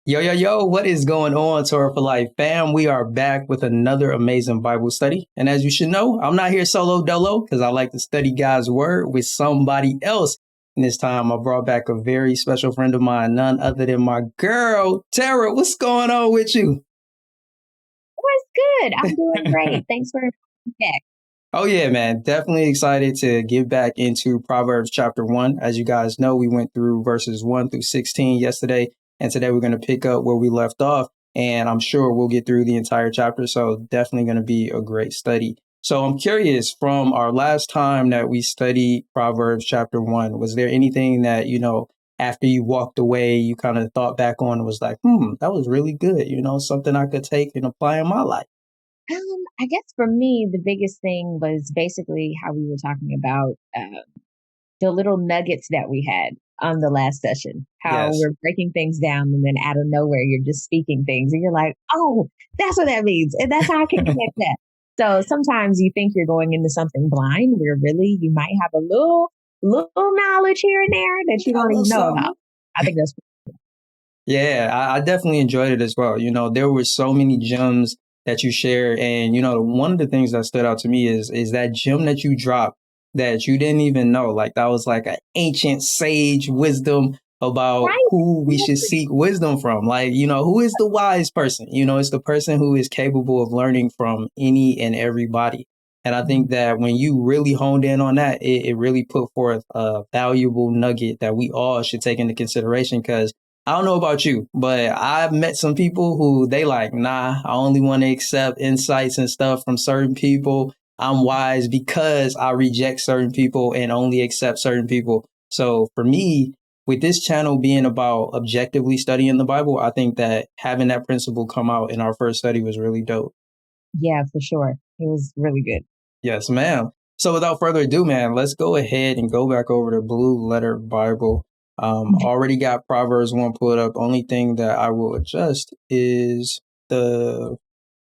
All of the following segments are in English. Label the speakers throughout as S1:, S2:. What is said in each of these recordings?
S1: Yo, yo, yo, what is going on, Torah for Life fam? We are back with another amazing Bible study. And as you should know, I'm not here solo dolo because I like to study God's word with somebody else. And this time I brought back a very special friend of mine, none other than my girl, Tara. What's going on with you?
S2: What's good? I'm doing great. Thanks for having me back.
S1: Oh, yeah, man. Definitely excited to get back into Proverbs Chapter 1. As you guys know, we went through verses 1 through 16 yesterday. And today we're going to pick up where we left off. And I'm sure we'll get through the entire chapter. So definitely going to be a great study. So I'm curious, from our last time that we studied Proverbs Chapter 1, was there anything that, after you walked away, you kind of thought back on and was like, that was really good. Something I could take and apply in my life.
S2: I guess for me, the biggest thing was basically how we were talking about the little nuggets that we had on the last session, how
S1: Yes.
S2: we're breaking things down and then out of nowhere, you're just speaking things and you're like, oh, that's what that means. And that's how I can connect that. So sometimes you think you're going into something blind where really you might have a little knowledge here and there that you don't even know about. I think that's
S1: Yeah, I definitely enjoyed it as well. There were so many gems that you shared. And, one of the things that stood out to me is that gem that you dropped that you didn't even know. Like that was like an ancient sage wisdom about
S2: right.
S1: who we should seek wisdom from. Like, who is the wise person? It's the person who is capable of learning from any and everybody. And I think that when you really honed in on that, it really put forth a valuable nugget that we all should take into consideration. Because I don't know about you, but I've met some people who they like, nah, I only want to accept insights and stuff from certain people. I'm wise because I reject certain people and only accept certain people. So for me, with this channel being about objectively studying the Bible, I think that having that principle come out in our first study was really dope.
S2: Yeah, for sure. It was really good.
S1: Yes, ma'am. So without further ado, man, let's go ahead and go back over to Blue Letter Bible. Already got Proverbs 1 pulled up. Only thing that I will adjust is the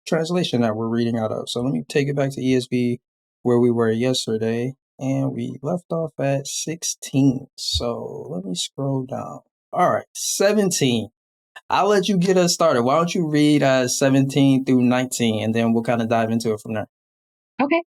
S1: translation that we're reading out of. So let me take it back to ESV where we were yesterday. And we left off at 16. So let me scroll down. All right, 17. I'll let you get us started. Why don't you read 17 through 19, and then we'll kind of dive into it from there.
S2: Okay.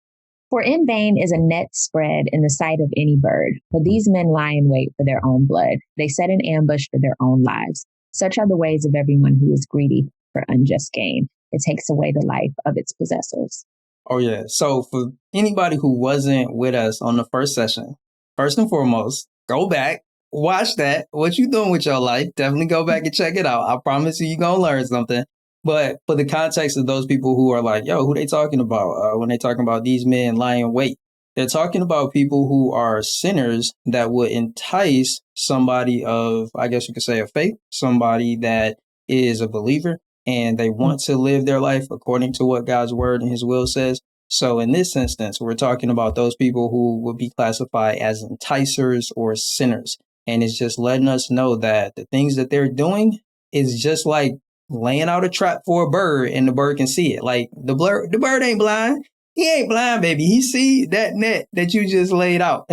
S2: For in vain is a net spread in the sight of any bird, but these men lie in wait for their own blood. They set an ambush for their own lives. Such are the ways of everyone who is greedy for unjust gain. It takes away the life of its possessors.
S1: Oh, yeah. So for anybody who wasn't with us on the first session, first and foremost, go back, watch that. What you doing with your life? Definitely go back and check it out. I promise you're going to learn something. But for the context of those people who are like, yo, who they talking about when they talking about these men lying in wait? They're talking about people who are sinners that would entice somebody of, I guess you could say, of faith, somebody that is a believer, and they want to live their life according to what God's word and his will says. So in this instance, we're talking about those people who would be classified as enticers or sinners. And it's just letting us know that the things that they're doing is just like laying out a trap for a bird and the bird can see it. Like the bird ain't blind. He ain't blind, baby. He see that net that you just laid out.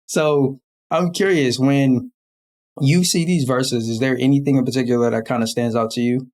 S1: So I'm curious, when you see these verses, is there anything in particular that kind of stands out to you?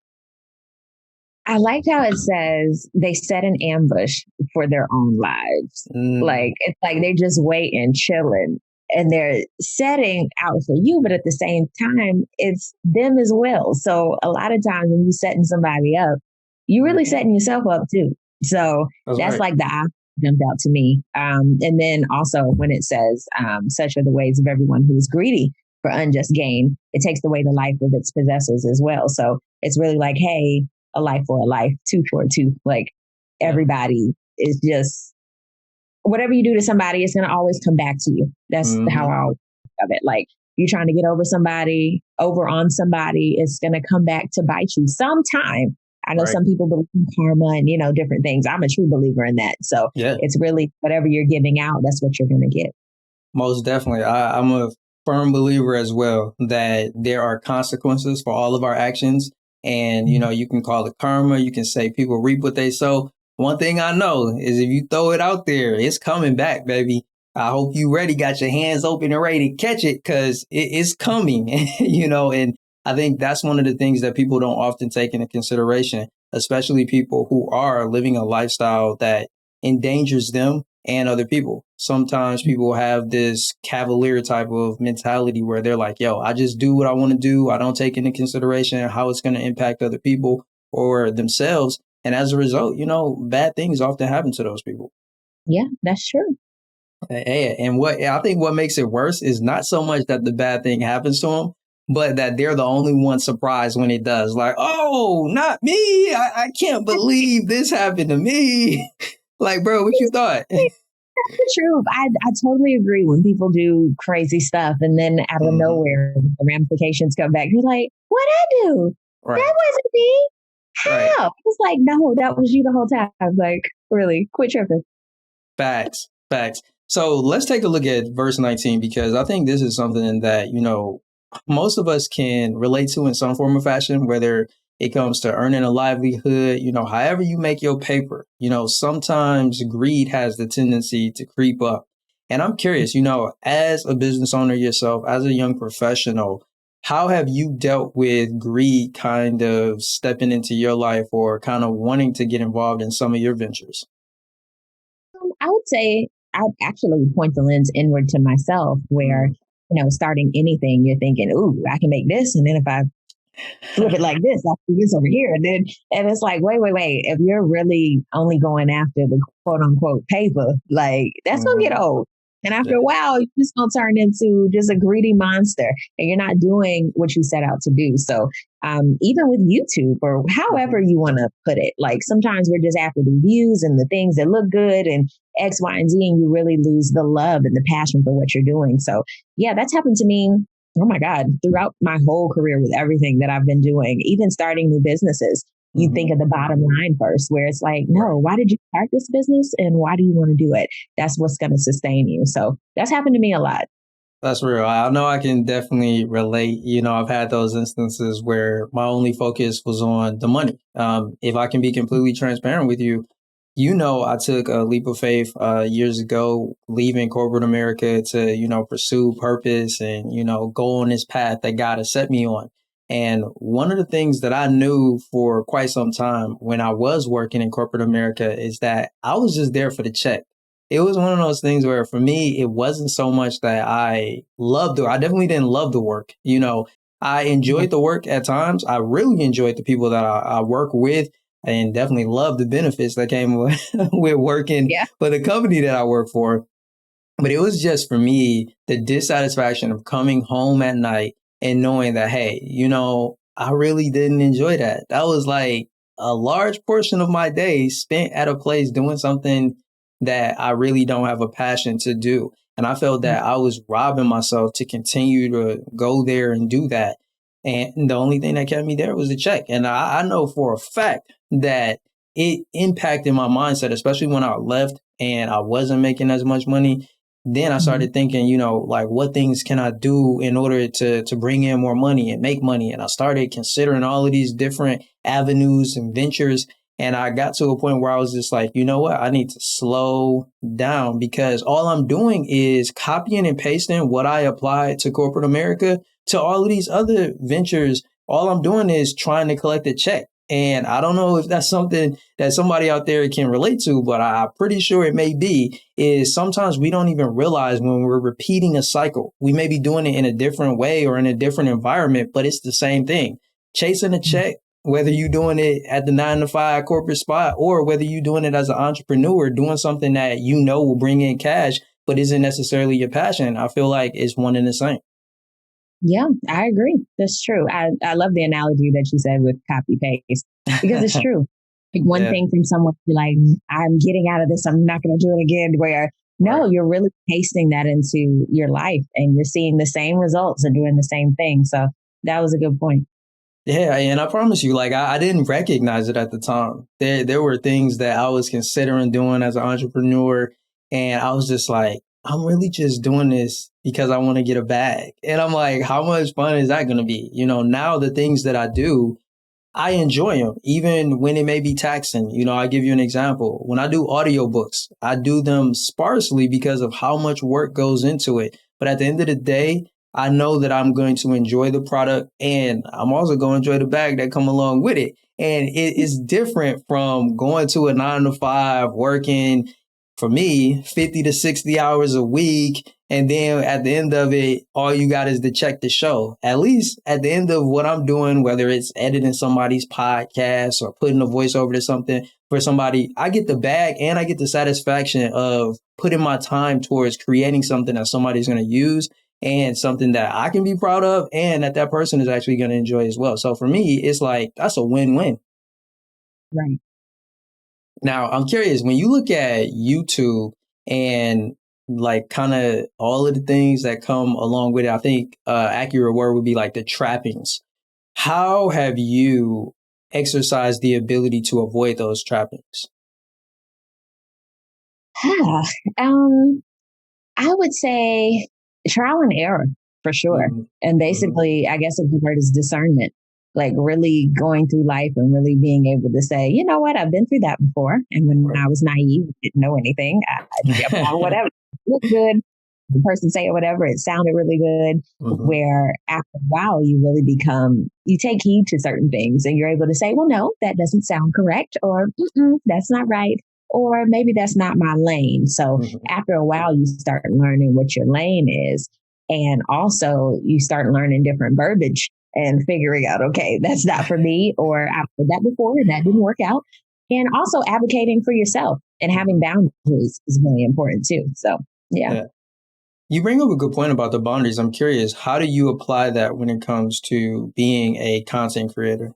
S2: I liked how it says they set an ambush for their own lives. Like, it's like they're just waiting, chilling, and they're setting out for you, but at the same time, it's them as well. So a lot of times when you're setting somebody up, you're really setting yourself up too. So that's
S1: right.
S2: like the eye jumped out to me. And then also when it says, such are the ways of everyone who is greedy for unjust gain, it takes away the life of its possessors as well. So it's really like, hey, a life for a life, tooth for a tooth. Like everybody is just, whatever you do to somebody, it's going to always come back to you. That's how I always think of it. Like you're trying to get over on somebody, it's going to come back to bite you sometime. I know some people believe in karma and, different things. I'm a true believer in that. So it's really whatever you're giving out, that's what you're going to get.
S1: Most definitely. I'm a firm believer as well that there are consequences for all of our actions. And, you can call it karma. You can say people reap what they sow. One thing I know is if you throw it out there, it's coming back, baby. I hope you ready, got your hands open and ready to catch it because it's coming, and I think that's one of the things that people don't often take into consideration, especially people who are living a lifestyle that endangers them and other people. Sometimes people have this cavalier type of mentality where they're like, yo, I just do what I want to do. I don't take into consideration how it's going to impact other people or themselves. And as a result, bad things often happen to those people.
S2: Yeah, that's true.
S1: And what I think what makes it worse is not so much that the bad thing happens to them, but that they're the only one surprised when it does. Like, oh, not me. I can't believe this happened to me. Like, bro, what you thought?
S2: That's the truth. I totally agree when people do crazy stuff and then out of nowhere, the ramifications come back. You're like, what'd I do?
S1: Right.
S2: That wasn't me. How?
S1: Right.
S2: It's like, no, that was you the whole time. Like, really, quit tripping.
S1: Facts. So let's take a look at verse 19, because I think this is something that, most of us can relate to in some form of fashion, whether it comes to earning a livelihood, however you make your paper. Sometimes greed has the tendency to creep up. And I'm curious, as a business owner yourself, as a young professional, how have you dealt with greed kind of stepping into your life or kind of wanting to get involved in some of your ventures?
S2: I would say I'd actually point the lens inward to myself where, starting anything, you're thinking, ooh, I can make this. And then if I flip it like this, I'll do this over here. And it's like, wait. If you're really only going after the quote unquote paper, like that's going to get old. And after a while, you're just going to turn into just a greedy monster and you're not doing what you set out to do. So even with YouTube or however you want to put it, like sometimes we're just after the views and the things that look good and X, Y, and Z, and you really lose the love and the passion for what you're doing. So yeah, that's happened to me. Oh my God, throughout my whole career with everything that I've been doing, even starting new businesses, you think of the bottom line first, where it's like, no, why did you start this business and why do you want to do it? That's what's going to sustain you. So that's happened to me a lot.
S1: That's real. I know I can definitely relate. I've had those instances where my only focus was on the money. If I can be completely transparent with you, I took a leap of faith years ago, leaving corporate America to, pursue purpose and, go on this path that God has set me on. And one of the things that I knew for quite some time when I was working in corporate America is that I was just there for the check. It was one of those things where for me, it wasn't so much that I loved it. I definitely didn't love the work. I enjoyed the work at times. I really enjoyed the people that I work with and definitely loved the benefits that came with working for the company that I work for. But it was just for me, the dissatisfaction of coming home at night and knowing that, hey, I really didn't enjoy that. That was like a large portion of my day spent at a place doing something that I really don't have a passion to do. And I felt that I was robbing myself to continue to go there and do that. And the only thing that kept me there was the check. And I know for a fact that it impacted my mindset, especially when I left and I wasn't making as much money. Then I started thinking, like what things can I do in order to bring in more money and make money? And I started considering all of these different avenues and ventures. And I got to a point where I was just like, you know what? I need to slow down because all I'm doing is copying and pasting what I applied to corporate America to all of these other ventures. All I'm doing is trying to collect a check. And I don't know if that's something that somebody out there can relate to, but I'm pretty sure it may be, is sometimes we don't even realize when we're repeating a cycle. We may be doing it in a different way or in a different environment, but it's the same thing. Chasing a check, whether you're doing it at the 9-to-5 corporate spot or whether you're doing it as an entrepreneur, doing something that will bring in cash, but isn't necessarily your passion. I feel like it's one and the same.
S2: Yeah, I agree. That's true. I love the analogy that you said with copy paste because it's true. Like one thing from someone to like, I'm getting out of this. I'm not going to do it again. Where no, you're really pasting that into your life and you're seeing the same results and doing the same thing. So that was a good point.
S1: Yeah, and I promise you, like I didn't recognize it at the time. There were things that I was considering doing as an entrepreneur, and I was just like, I'm really just doing this because I want to get a bag. And I'm like, how much fun is that going to be? Now the things that I do, I enjoy them, even when it may be taxing. I give you an example. When I do audiobooks, I do them sparsely because of how much work goes into it. But at the end of the day, I know that I'm going to enjoy the product, and I'm also going to enjoy the bag that come along with it. And it is different from going to a 9 to 5, working, for me, 50 to 60 hours a week. And then at the end of it, all you got is to check the show. At least at the end of what I'm doing, whether it's editing somebody's podcast or putting a voiceover to something for somebody, I get the bag and I get the satisfaction of putting my time towards creating something that somebody's going to use and something that I can be proud of and that person is actually going to enjoy as well. So for me, it's like, that's a win-win.
S2: Right.
S1: Now, I'm curious, when you look at YouTube and like kind of all of the things that come along with it, I think accurate word would be like the trappings. How have you exercised the ability to avoid those trappings?
S2: I would say trial and error for sure.
S1: Mm-hmm.
S2: And basically, I guess if the word is discernment, like really going through life and really being able to say, you know what, I've been through that before. And when I was naive, didn't know anything, I kept on whatever. It looked good. The person say whatever, it sounded really good.
S1: Mm-hmm.
S2: Where after a while, you take heed to certain things and you're able to say, well, no, that doesn't sound correct, or that's not right, or maybe that's not my lane. So after a while, you start learning what your lane is. And also you start learning different verbiage and figuring out, okay, that's not for me, or I've heard that before and that didn't work out. And also advocating for yourself and having boundaries is really important too. So, yeah.
S1: You bring up a good point about the boundaries. I'm curious, how do you apply that when it comes to being a content creator?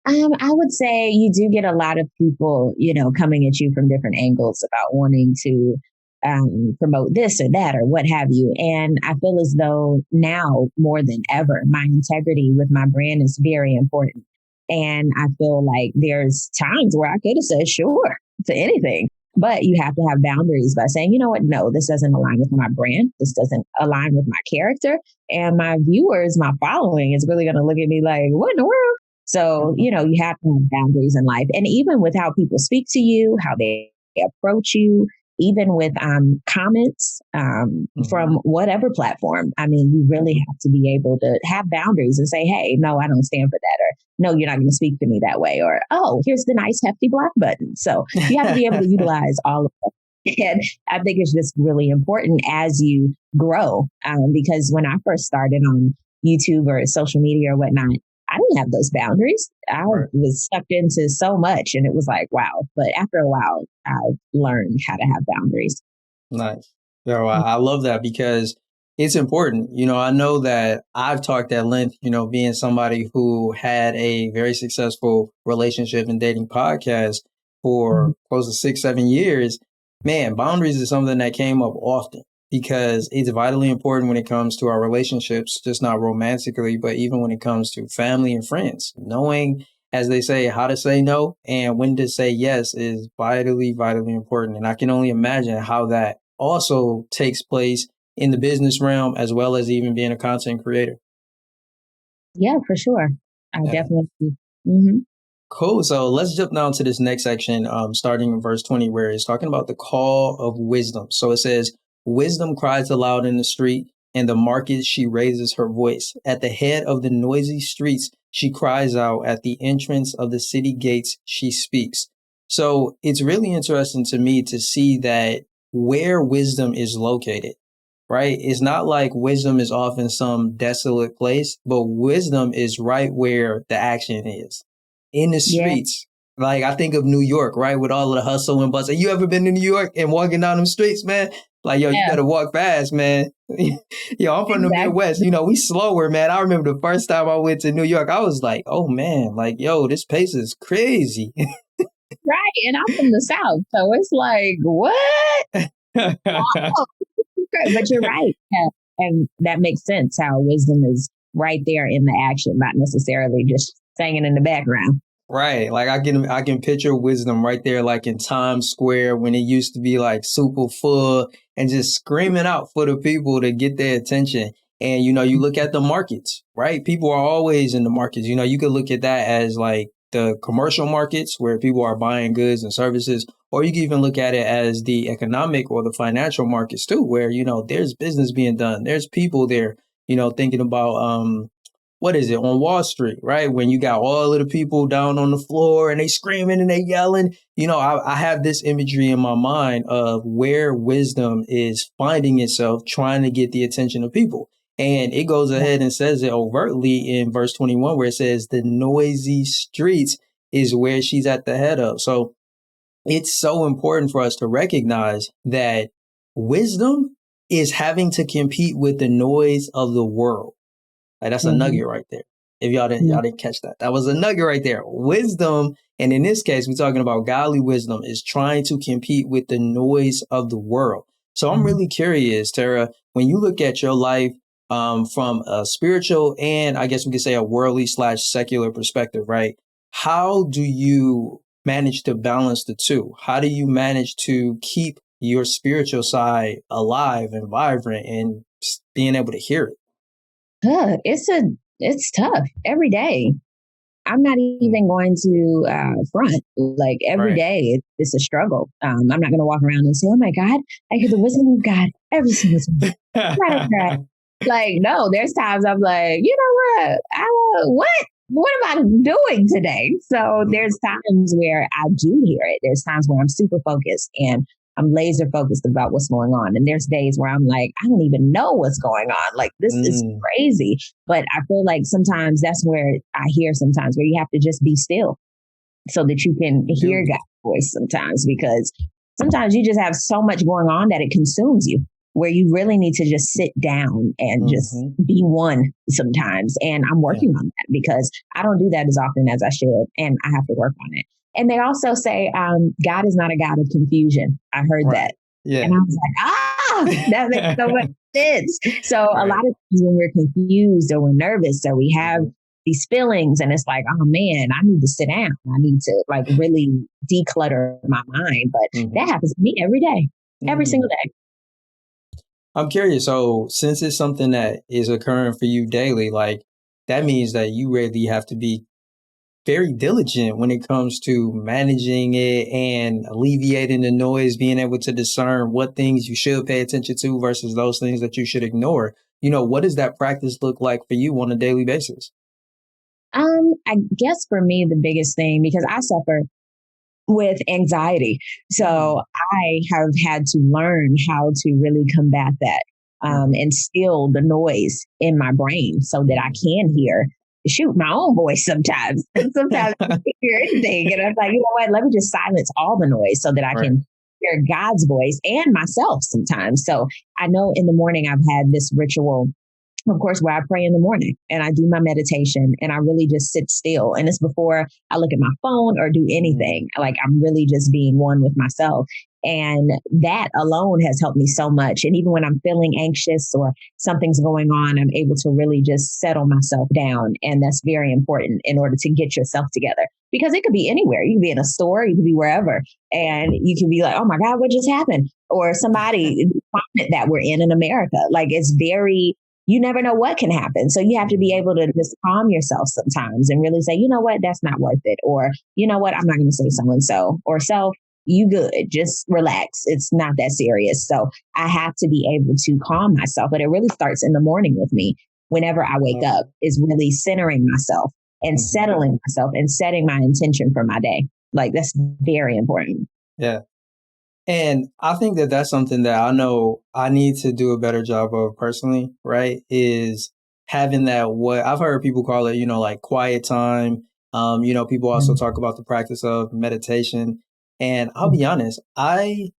S2: I would say you do get a lot of people, coming at you from different angles about wanting to promote this or that or what have you. And I feel as though now more than ever, my integrity with my brand is very important. And I feel like there's times where I could have said sure to anything, but you have to have boundaries by saying, you know what? No, this doesn't align with my brand. This doesn't align with my character. And my viewers, my following is really going to look at me like, what in the world? So, you have to have boundaries in life. And even with how people speak to you, how they approach you, even with comments from whatever platform. I mean, you really have to be able to have boundaries and say, hey, no, I don't stand for that. Or no, you're not going to speak to me that way. Or, oh, here's the nice hefty block button. So you have to be able to utilize all of that. And I think it's just really important as you grow, because when I first started on YouTube or social media or whatnot, I didn't have those boundaries. I was sucked into so much and it was like, wow. But after a while, I learned how to have boundaries.
S1: Nice. Yeah, I love that because it's important. I know that I've talked at length, being somebody who had a very successful relationship and dating podcast for close to 6-7 years. Man, boundaries is something that came up often because it's vitally important when it comes to our relationships, just not romantically, but even when it comes to family and friends. Knowing, as they say, how to say no and when to say yes is vitally, vitally important. And I can only imagine how that also takes place in the business realm, as well as even being a content creator.
S2: Yeah, for sure. I definitely. Mm-hmm.
S1: Cool. So let's jump down to this next section, starting in verse 20, where it's talking about the call of wisdom. So it says, wisdom cries aloud in the street, and the market she raises her voice. At the head of the noisy streets, she cries out. At the entrance of the city gates, she speaks. So it's really interesting to me to see that where wisdom is located, right? It's not like wisdom is off in some desolate place, but wisdom is right where the action is, in the streets. Yeah. Like I think of New York, right? With all of the hustle and bustle. You ever been to New York and walking down them streets, man? Like, yo, you better walk fast, man. Yo, I'm from the Midwest. We slower, man. I remember the first time I went to New York, I was like, oh, man, like, yo, this pace is crazy.
S2: Right. And I'm from the South. So it's like, what? Oh. But you're right. Yeah. And that makes sense how wisdom is right there in the action, not necessarily just singing in the background.
S1: Right. Like I can picture wisdom right there, like in Times Square when it used to be like super full and just screaming out for the people to get their attention. And, you look at the markets, right? People are always in the markets. You could look at that as like the commercial markets where people are buying goods and services, or you can even look at it as the economic or the financial markets too, where, there's business being done. There's people there, thinking about, what is it, on Wall Street, right? When you got all of the people down on the floor and they screaming and they yelling, I have this imagery in my mind of where wisdom is finding itself trying to get the attention of people. And it goes ahead and says it overtly in verse 21, where it says the noisy streets is where she's at the head of. So it's so important for us to recognize that wisdom is having to compete with the noise of the world. Like, that's a nugget right there. If y'all didn't catch that, that was a nugget right there. Wisdom, and in this case, we're talking about godly wisdom, is trying to compete with the noise of the world. So I'm really curious, Tara, when you look at your life from a spiritual and I guess we could say a worldly / secular perspective, right? How do you manage to balance the two? How do you manage to keep your spiritual side alive and vibrant and being able to hear it?
S2: It's tough every day. I'm not even going to front. Like every day, it's a struggle. I'm not going to walk around and say, "Oh my God, I hear the wisdom of God every single time." Like, no, there's times I'm like, you know what? What am I doing today? So there's times where I do hear it. There's times where I'm super focused and I'm laser focused about what's going on. And there's days where I'm like, I don't even know what's going on. Like, this is crazy. But I feel like sometimes that's where I hear sometimes where you have to just be still so that you can hear God's voice sometimes, because sometimes you just have so much going on that it consumes you, where you really need to just sit down and just be one sometimes. And I'm working on that because I don't do that as often as I should. And I have to work on it. And they also say, God is not a God of confusion. I heard that. Yeah. And I was like, that makes so much sense. So a lot of times when we're confused or we're nervous or we have these feelings and it's like, oh man, I need to sit down. I need to like really declutter my mind. But that happens to me every day, every single day.
S1: I'm curious. So since it's something that is occurring for you daily, like that means that you really have to be very diligent when it comes to managing it and alleviating the noise, being able to discern what things you should pay attention to versus those things that you should ignore. What does that practice look like for you on a daily basis?
S2: I guess for me, the biggest thing, because I suffer with anxiety. So I have had to learn how to really combat that and still the noise in my brain so that I can hear my own voice sometimes. Sometimes I can't hear anything. And I'm like, you know what? Let me just silence all the noise so that I can hear God's voice and myself sometimes. So I know in the morning I've had this ritual, of course, where I pray in the morning and I do my meditation and I really just sit still. And it's before I look at my phone or do anything. Like I'm really just being one with myself. And that alone has helped me so much. And even when I'm feeling anxious or something's going on, I'm able to really just settle myself down. And that's very important in order to get yourself together, because it could be anywhere. You could be in a store, you could be wherever, and you can be like, oh my God, what just happened? Or somebody that we're in America. Like it's very, you never know what can happen. So you have to be able to just calm yourself sometimes and really say, you know what, that's not worth it. Or, you know what, I'm not going to say so-and-so or self. You good, just relax. It's not that serious. So I have to be able to calm myself, but it really starts in the morning with me. Whenever I wake up is really centering myself and settling myself and setting my intention for my day. Like that's very important.
S1: Yeah. And I think that that's something that I know I need to do a better job of personally, right? Is having that, what I've heard people call it, like quiet time. People also talk about the practice of meditation. And I'll be honest, I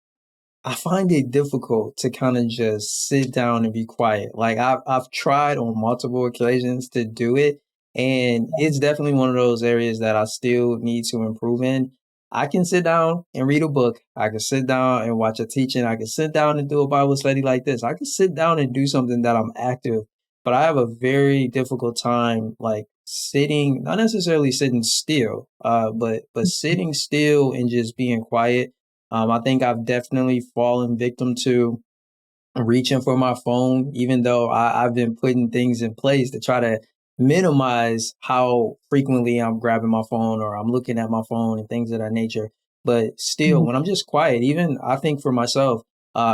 S1: find it difficult to kind of just sit down and be quiet. Like I've tried on multiple occasions to do it, and it's definitely one of those areas that I still need to improve in. I can sit down and read a book. I can sit down and watch a teaching. I can sit down and do a Bible study like this. I can sit down and do something that I'm active, but I have a very difficult time like sitting, not necessarily sitting still, but sitting still and just being quiet. I think I've definitely fallen victim to reaching for my phone, even though I've been putting things in place to try to minimize how frequently I'm grabbing my phone or I'm looking at my phone and things of that nature. But still,
S2: Mhm.
S1: when I'm just quiet, even I think for myself,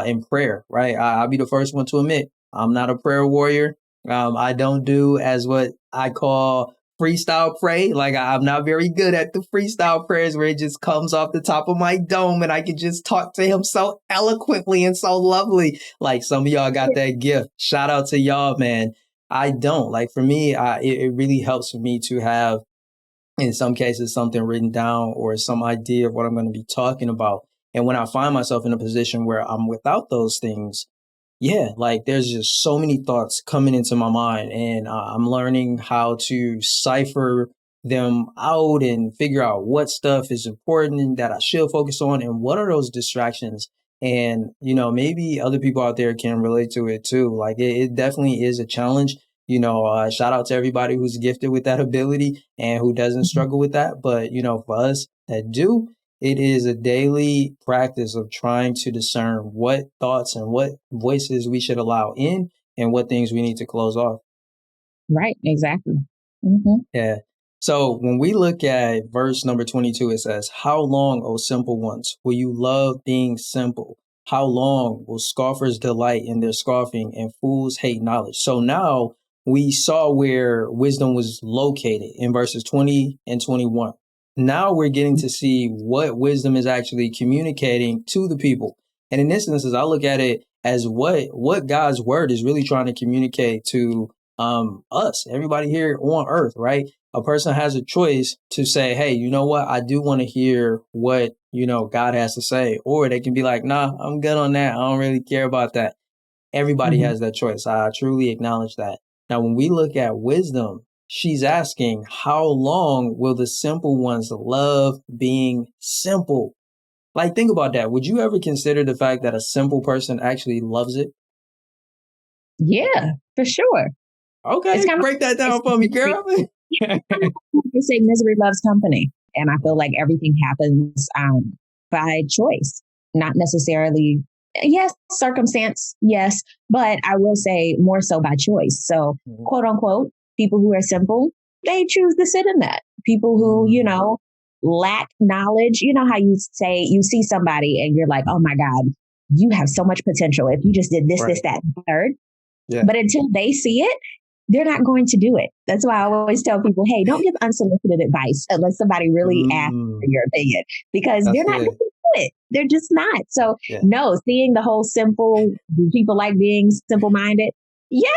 S1: in prayer, right? I'll be the first one to admit I'm not a prayer warrior. I don't do as what I call freestyle pray. Like I'm not very good at the freestyle prayers where it just comes off the top of my dome and I can just talk to him so eloquently and so lovely. Like some of y'all got that gift. Shout out to y'all, man. I don't. Like for me, it really helps for me to have, in some cases, something written down or some idea of what I'm going to be talking about. And when I find myself in a position where I'm without those things, yeah, like there's just so many thoughts coming into my mind, and I'm learning how to cipher them out and figure out what stuff is important that I should focus on and what are those distractions. And, maybe other people out there can relate to it too. Like it definitely is a challenge. Shout out to everybody who's gifted with that ability and who doesn't struggle with that. But, for us that do, it is a daily practice of trying to discern what thoughts and what voices we should allow in and what things we need to close off.
S2: Right, exactly. Hmm.
S1: Yeah. So when we look at verse number 22, it says, "How long, O simple ones, will you love being simple? How long will scoffers delight in their scoffing and fools hate knowledge?" So now we saw where wisdom was located in verses 20 and 21. Now we're getting to see what wisdom is actually communicating to the people. And in this instance, I look at it as what God's word is really trying to communicate to us, everybody here on earth, right? A person has a choice to say, hey, you know what? I do want to hear what, God has to say. Or they can be like, nah, I'm good on that. I don't really care about that. Everybody
S2: Hmm.
S1: has that choice. I truly acknowledge that. Now, when we look at wisdom, she's asking, how long will the simple ones love being simple? Like, think about that. Would you ever consider the fact that a simple person actually loves it?
S2: Yeah, for sure. It's
S1: Okay,
S2: kind of
S1: break that
S2: it's
S1: down for me, girl.
S2: kind of like they say misery loves company. And I feel like everything happens by choice, not necessarily, yes, circumstance, yes, but I will say more so by choice. So, quote unquote, people who are simple, they choose to sit in that. People who,
S1: Mm,
S2: lack knowledge, you know how you say, you see somebody and you're like, oh my God, you have so much potential if you just did this,
S1: right.
S2: this, that, and third.
S1: Yeah.
S2: But until they see it, they're not going to do it. That's why I always tell people, hey, don't give unsolicited advice unless somebody really asks for
S1: Mm,
S2: your opinion because
S1: that's
S2: they're not
S1: good.
S2: going to do it. They're just not. So,
S1: Yeah.
S2: no, seeing the whole simple, do people like being simple minded? Yeah,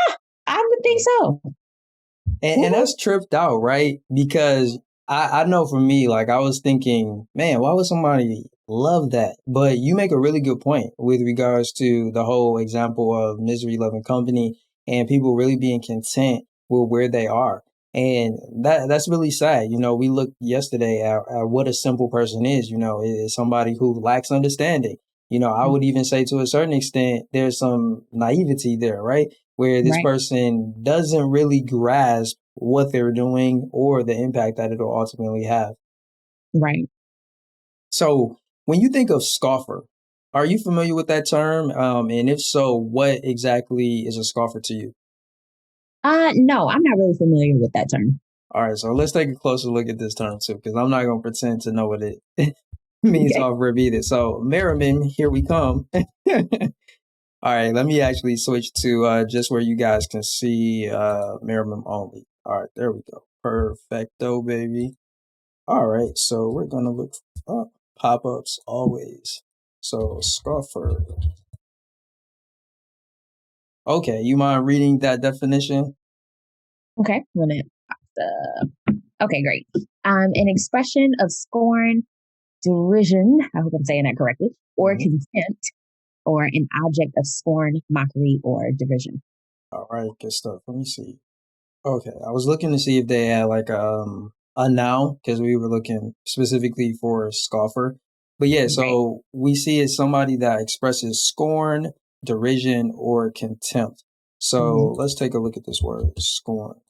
S2: I would think so.
S1: And
S2: Mhm.
S1: that's tripped out, right? Because I know for me, like I was thinking, man, why would somebody love that? But you make a really good point with regards to the whole example of misery loving company and people really being content with where they are. And that's really sad. We looked yesterday at what a simple person is, is somebody who lacks understanding. I would even say to a certain extent, there's some naivety there, right? Where this
S2: Right,
S1: person doesn't really grasp what they're doing or the impact that it'll ultimately have.
S2: right.
S1: So, when you think of scoffer, are you familiar with that term? And if so, what exactly is a scoffer to you?
S2: No, I'm not really familiar with that term.
S1: All right, so let's take a closer look at this term too, because I'm not going to pretend to know what it means
S2: Okay.
S1: off rip either. So, Merriman, here we come. All right, let me actually switch to just where you guys can see Merriman only. All right, there we go. Perfecto, baby. All right, so we're gonna look up pop-ups always. So scoffer. Okay, you mind reading that definition?
S2: Okay. Okay, great. An expression of scorn, derision, I hope I'm saying that correctly, or
S1: Hmm.
S2: contempt, or an object of scorn, mockery, or derision.
S1: All right, good stuff. Let me see. Okay, I was looking to see if they had like a noun because we were looking specifically for scoffer. But yeah,
S2: Right.
S1: so we see it's somebody that expresses scorn, derision, or contempt.
S2: Mhm.
S1: So let's take a look at this word, scorn.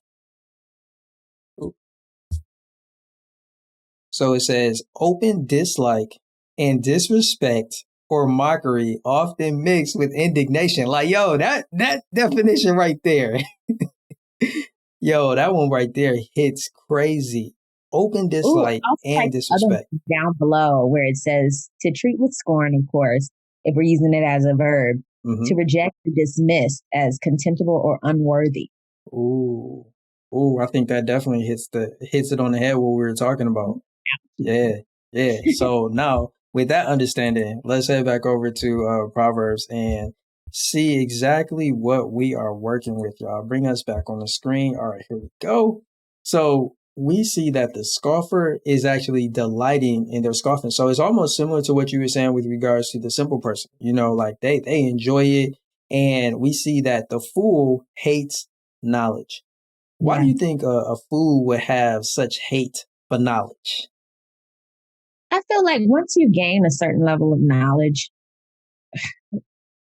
S1: So it says open dislike and disrespect or mockery often mixed with indignation. Like, yo, that definition right there. Yo, that one right there hits crazy. Open
S2: Ooh,
S1: dislike
S2: also
S1: and
S2: like the other
S1: disrespect.
S2: one down below where it says to treat with scorn, of course, if we're using it as a verb, to
S1: Hmm.
S2: reject or dismiss as contemptible or unworthy.
S1: Ooh. Ooh, I think that definitely hits it on the head what we were talking about. Yeah. Yeah. So now with that understanding, let's head back over to Proverbs and see exactly what we are working with, y'all. Bring us back on the screen. All right, here we go. So we see that the scoffer is actually delighting in their scoffing. So it's almost similar to what you were saying with regards to the simple person. Like they enjoy it. And we see that the fool hates knowledge. Why do
S2: Yeah.
S1: you think a fool would have such hate for knowledge?
S2: I feel like once you gain a certain level of knowledge,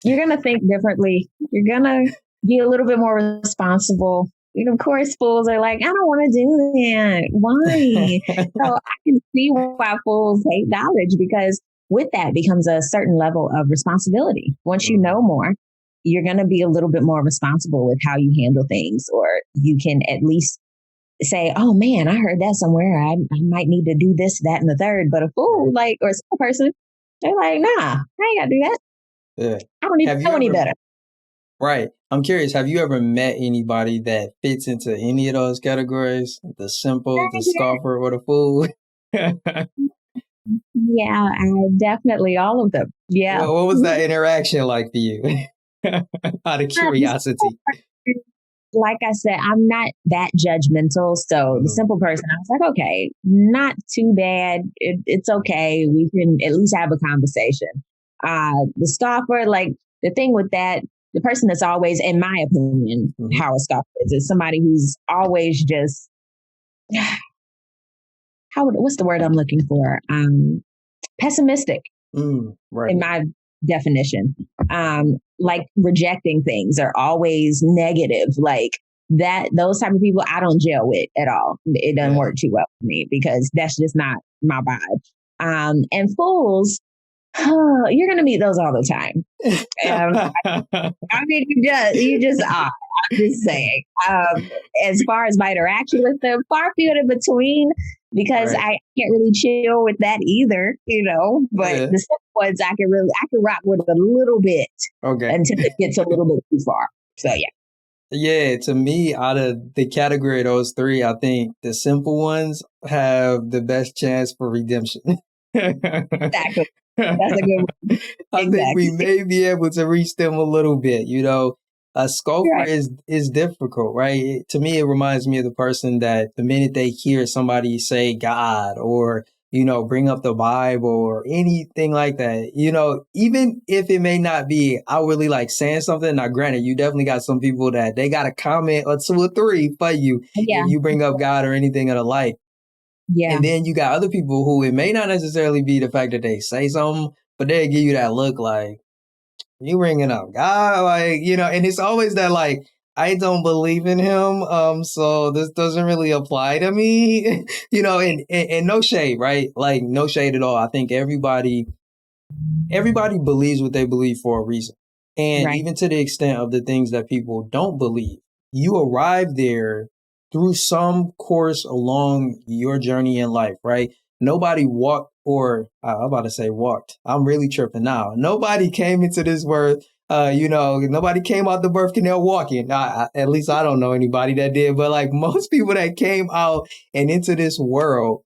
S2: you're going to think differently. You're going to be a little bit more responsible. Of course, fools are like, I don't want to do that. Why? So I can see why fools hate knowledge because with that becomes a certain level of responsibility. Once you know more, you're going to be a little bit more responsible with how you handle things, or you can at least say, oh man, I heard that somewhere. I might need to do this, that, and the third. But a fool, like, or a simple person, they're like, nah, I ain't got to do that.
S1: Yeah.
S2: I don't even
S1: Have you
S2: know any
S1: ever,
S2: better.
S1: right? I'm curious, have you ever met anybody that fits into any of those categories? The simple, the scoffer, or the fool?
S2: Yeah, I definitely all of them. Yeah.
S1: What was that interaction like for you? Out of curiosity.
S2: Like I said, I'm not that judgmental. So the
S1: Mhm.
S2: simple person, I was like, okay, not too bad. It's okay. We can at least have a conversation. The scoffer, like the thing with that, the person that's always, in my opinion,
S1: Mhm.
S2: how a scoffer is somebody who's always just, what's the word I'm looking for? Pessimistic
S1: Right.
S2: in my definition. Like rejecting things are always negative. Like that, those type of people I don't gel with at all. It doesn't
S1: Yeah.
S2: work too well for me because that's just not my vibe. And fools, you're gonna meet those all the time. I mean, you just are. I'm just saying. As far as my interaction with them, far few in between, because
S1: Right.
S2: I can't really chill with that either, But
S1: Yeah.
S2: the simple ones I can rock with a little bit
S1: Okay.
S2: until it gets a little bit too far. So yeah.
S1: Yeah, to me, out of the category of those three, I think the simple ones have the best chance for redemption.
S2: Exactly. That's a good one.
S1: I think we
S2: Exactly.
S1: may be able to reach them a little bit. A scoffer
S2: Right.
S1: is difficult, right? To me, it reminds me of the person that the minute they hear somebody say God or bring up the Bible or anything like that, even if it may not be outwardly like saying something. Now, granted, you definitely got some people that they got a comment or two or three for you
S2: Yeah.
S1: if you bring up God or anything of the like.
S2: Yeah.
S1: And then you got other people who it may not necessarily be the fact that they say something, but they give you that look like, you bringing up God, like, and it's always that like, I don't believe in him, so this doesn't really apply to me, and no shade, right? Like no shade at all. I think everybody believes what they believe for a reason. And
S2: Right.
S1: even to the extent of the things that people don't believe, you arrive there through some course along your journey in life, right? Nobody walked, or I'm about to say walked. I'm really tripping now. Nobody came into this world, nobody came out the birth canal walking. At least I don't know anybody that did. But like most people that came out and into this world,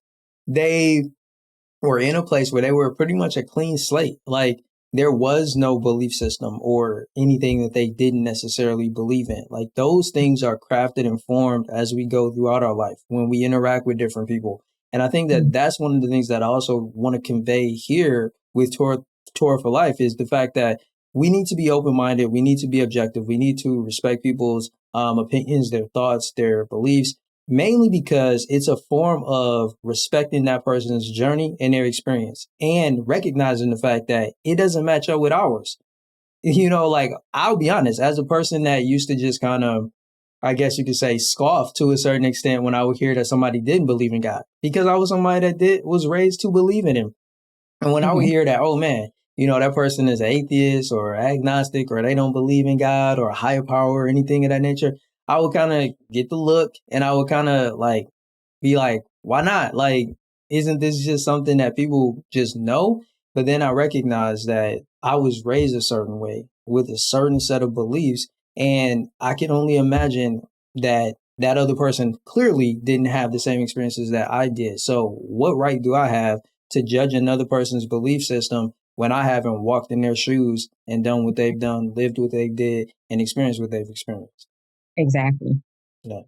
S1: they were in a place where they were pretty much a clean slate. Like there was no belief system or anything that they didn't necessarily believe in. Like those things are crafted and formed as we go throughout our life when we interact with different people. And I think that that's one of the things that I also want to convey here with Torah for Life is the fact that we need to be open-minded. We need to be objective. We need to respect people's opinions, their thoughts, their beliefs, mainly because it's a form of respecting that person's journey and their experience and recognizing the fact that it doesn't match up with ours. Like I'll be honest, as a person that used to just kind of, I guess you could say, scoff to a certain extent when I would hear that somebody didn't believe in God, because I was somebody that was raised to believe in him. And when I would
S2: Mm-hmm.
S1: hear that, oh man, that person is atheist or agnostic or they don't believe in God or a higher power or anything of that nature, I would kind of get the look and I would kind of like be like, why not? Like, isn't this just something that people just know? But then I recognized that I was raised a certain way with a certain set of beliefs. And I can only imagine that that other person clearly didn't have the same experiences that I did. So what right do I have to judge another person's belief system when I haven't walked in their shoes and done what they've done, lived what they did, and experienced what they've experienced?
S2: Exactly.
S1: Yeah.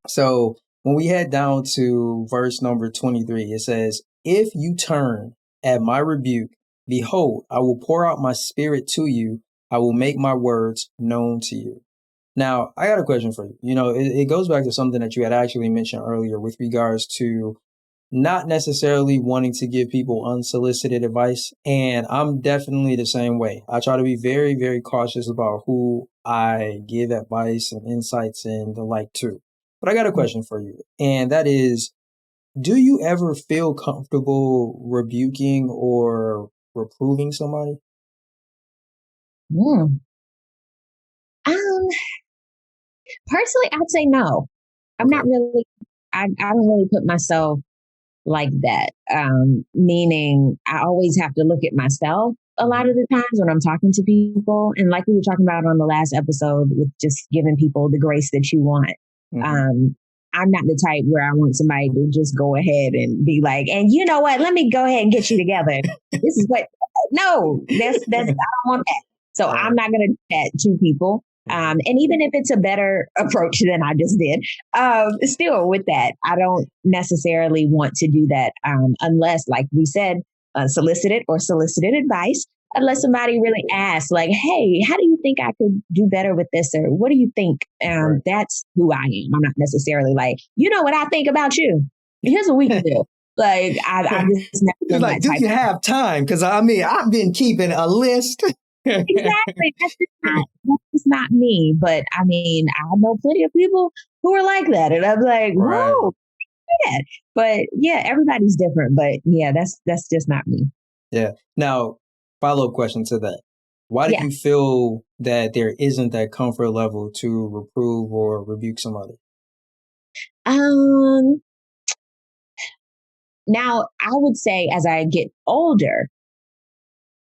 S1: So when we head down to verse number 23, it says, if you turn at my rebuke, behold, I will pour out my spirit to you. I will make my words known to you. Now, I got a question for you. You know, it goes back to something that you had actually mentioned earlier with regards to not necessarily wanting to give people unsolicited advice. And I'm definitely the same way. I try to be very, very cautious about who I give advice and insights and the like to. But I got a question for you. And that is, do you ever feel comfortable rebuking or reproving somebody?
S2: Mm. Personally, I'd say no. I'm
S1: Okay.
S2: not really, I don't really put myself like that. Meaning I always have to look at myself a lot of the times when I'm talking to people. And like we were talking about on the last episode with just giving people the grace that you want.
S1: Mm-hmm.
S2: I'm not the type where I want somebody to just go ahead and be like, and you know what, let me go ahead and get you together. This is what, no, I don't want that. So I'm not going to do that to people. And even if it's a better approach than I just did, still with that, I don't necessarily want to do that unless, like we said, unsolicited or solicited advice. Unless somebody really asks, like, hey, how do you think I could do better with this? Or what do you think?
S1: Right.
S2: That's who I am. I'm not necessarily like, you know what I think about you. Here's what we can do. Like, I just never
S1: It's
S2: been
S1: like,
S2: that
S1: do
S2: type.
S1: you have time? Because I mean, I've been keeping a list.
S2: Exactly. That's just not me. But I mean, I know plenty of people who are like that. And I'm like,
S1: Right.
S2: whoa, yeah. But yeah, everybody's different. But yeah, that's just not me.
S1: Yeah. Now, follow-up question to that. Why do
S2: Yeah.
S1: you feel that there isn't that comfort level to reprove or rebuke somebody?
S2: Um, Now I would say as I get older,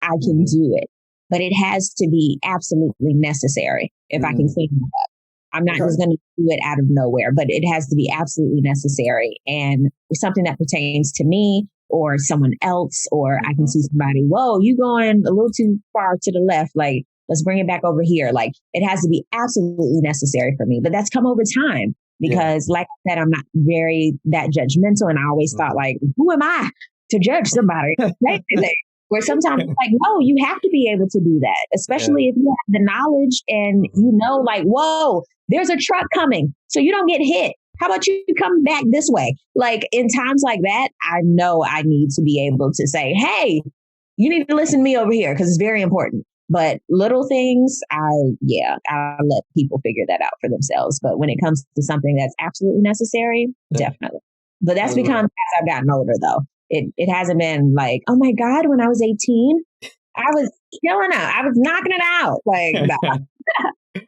S2: I can do it, but it has to be absolutely necessary if I can
S1: Mm.
S2: think of it. I'm not
S1: Okay.
S2: just going to do it out of nowhere, but it has to be absolutely necessary and something that pertains to me or someone else, or I can see somebody, whoa, you going a little too far to the left. Like, let's bring it back over here. Like, it has to be absolutely necessary for me, but that's come over time because like I said, I'm not very that judgmental. And I always thought like, who am I to judge somebody? Where sometimes it's like, no, you have to be able to do that, especially if you have the knowledge and you know, like, whoa, there's a truck coming, so you don't get hit. How about you come back this way? Like in times like that, I know I need to be able to say, hey, you need to listen to me over here because it's very important. But little things, I'll let people figure that out for themselves. But when it comes to something that's absolutely necessary, definitely. But that's become as I've gotten older, though. It hasn't been like, oh my God, when I was 18, I was killing it. I was knocking it out. Like, nah.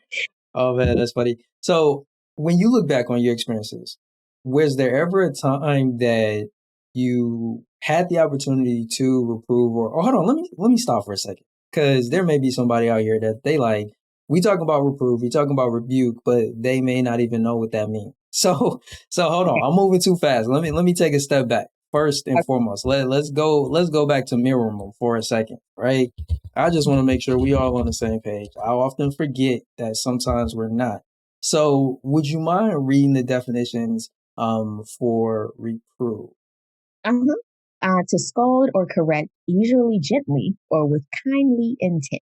S1: Oh man, that's funny. So when you look back on your experiences, was there ever a time that you had the opportunity to reprove or hold on, let me stop for a second. Cause there may be somebody out here that they like, we talk about reprove, we talk about rebuke, but they may not even know what that means. So hold on, I'm moving too fast. Let me take a step back. First and foremost, let's go back to mirror for a second, right? I just want to make sure we all on the same page. I often forget that sometimes we're not. So would you mind reading the definitions for reprove?
S2: To scold or correct, usually gently or with kindly intent.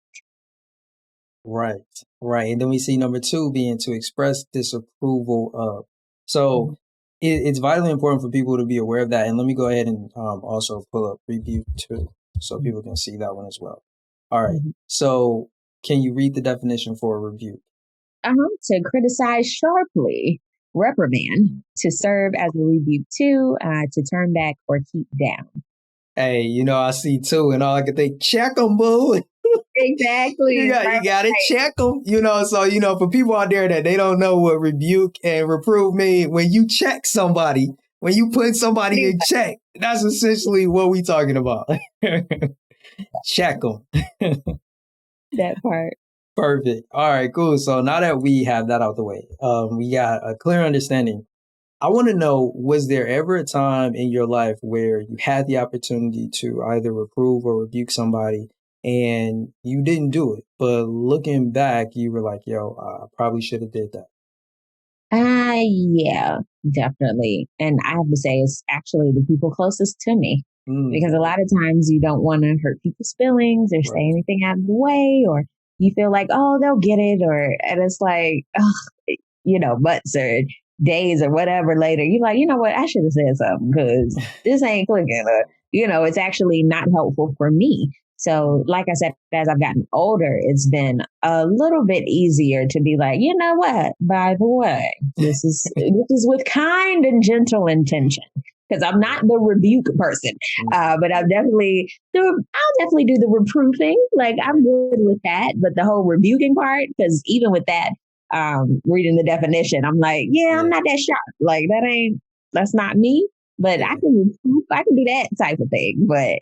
S1: Right, right. And then we see number 2 being to express disapproval of. So it's vitally important for people to be aware of that. And let me go ahead and also pull up Rebuke 2 so people can see that one as well. All right. So can you read the definition for a rebuke?
S2: To criticize sharply, reprimand, to serve as a rebuke to turn back or keep down.
S1: Hey, I see 2 and all I can think, check them, boo.
S2: Exactly.
S1: You got to check them, so, for people out there that they don't know what rebuke and reprove mean, when you check somebody, when you put somebody in check, that's essentially what we talking about. Check them.
S2: That part.
S1: Perfect. All right, cool. So now that we have that out the way, we got a clear understanding. I want to know, was there ever a time in your life where you had the opportunity to either reprove or rebuke somebody and you didn't do it, but looking back, you were like, yo, I probably should have did that.
S2: Yeah, definitely. And I have to say, it's actually the people closest to me. Because a lot of times you don't want to hurt people's feelings or say anything out of the way, or you feel like, oh, they'll get it. And it's like, months or days or whatever later, you're like, you know what, I should have said something because this ain't clicking. It's actually not helpful for me. So like I said, as I've gotten older, it's been a little bit easier to be like, you know what, by the way, this is with kind and gentle intention. Because I'm not the rebuke person, but I'll definitely do the reproving. Like, I'm good with that. But the whole rebuking part, because even with that, reading the definition, I'm like, I'm not that sharp. Like, that's not me. But I can do that type of thing. But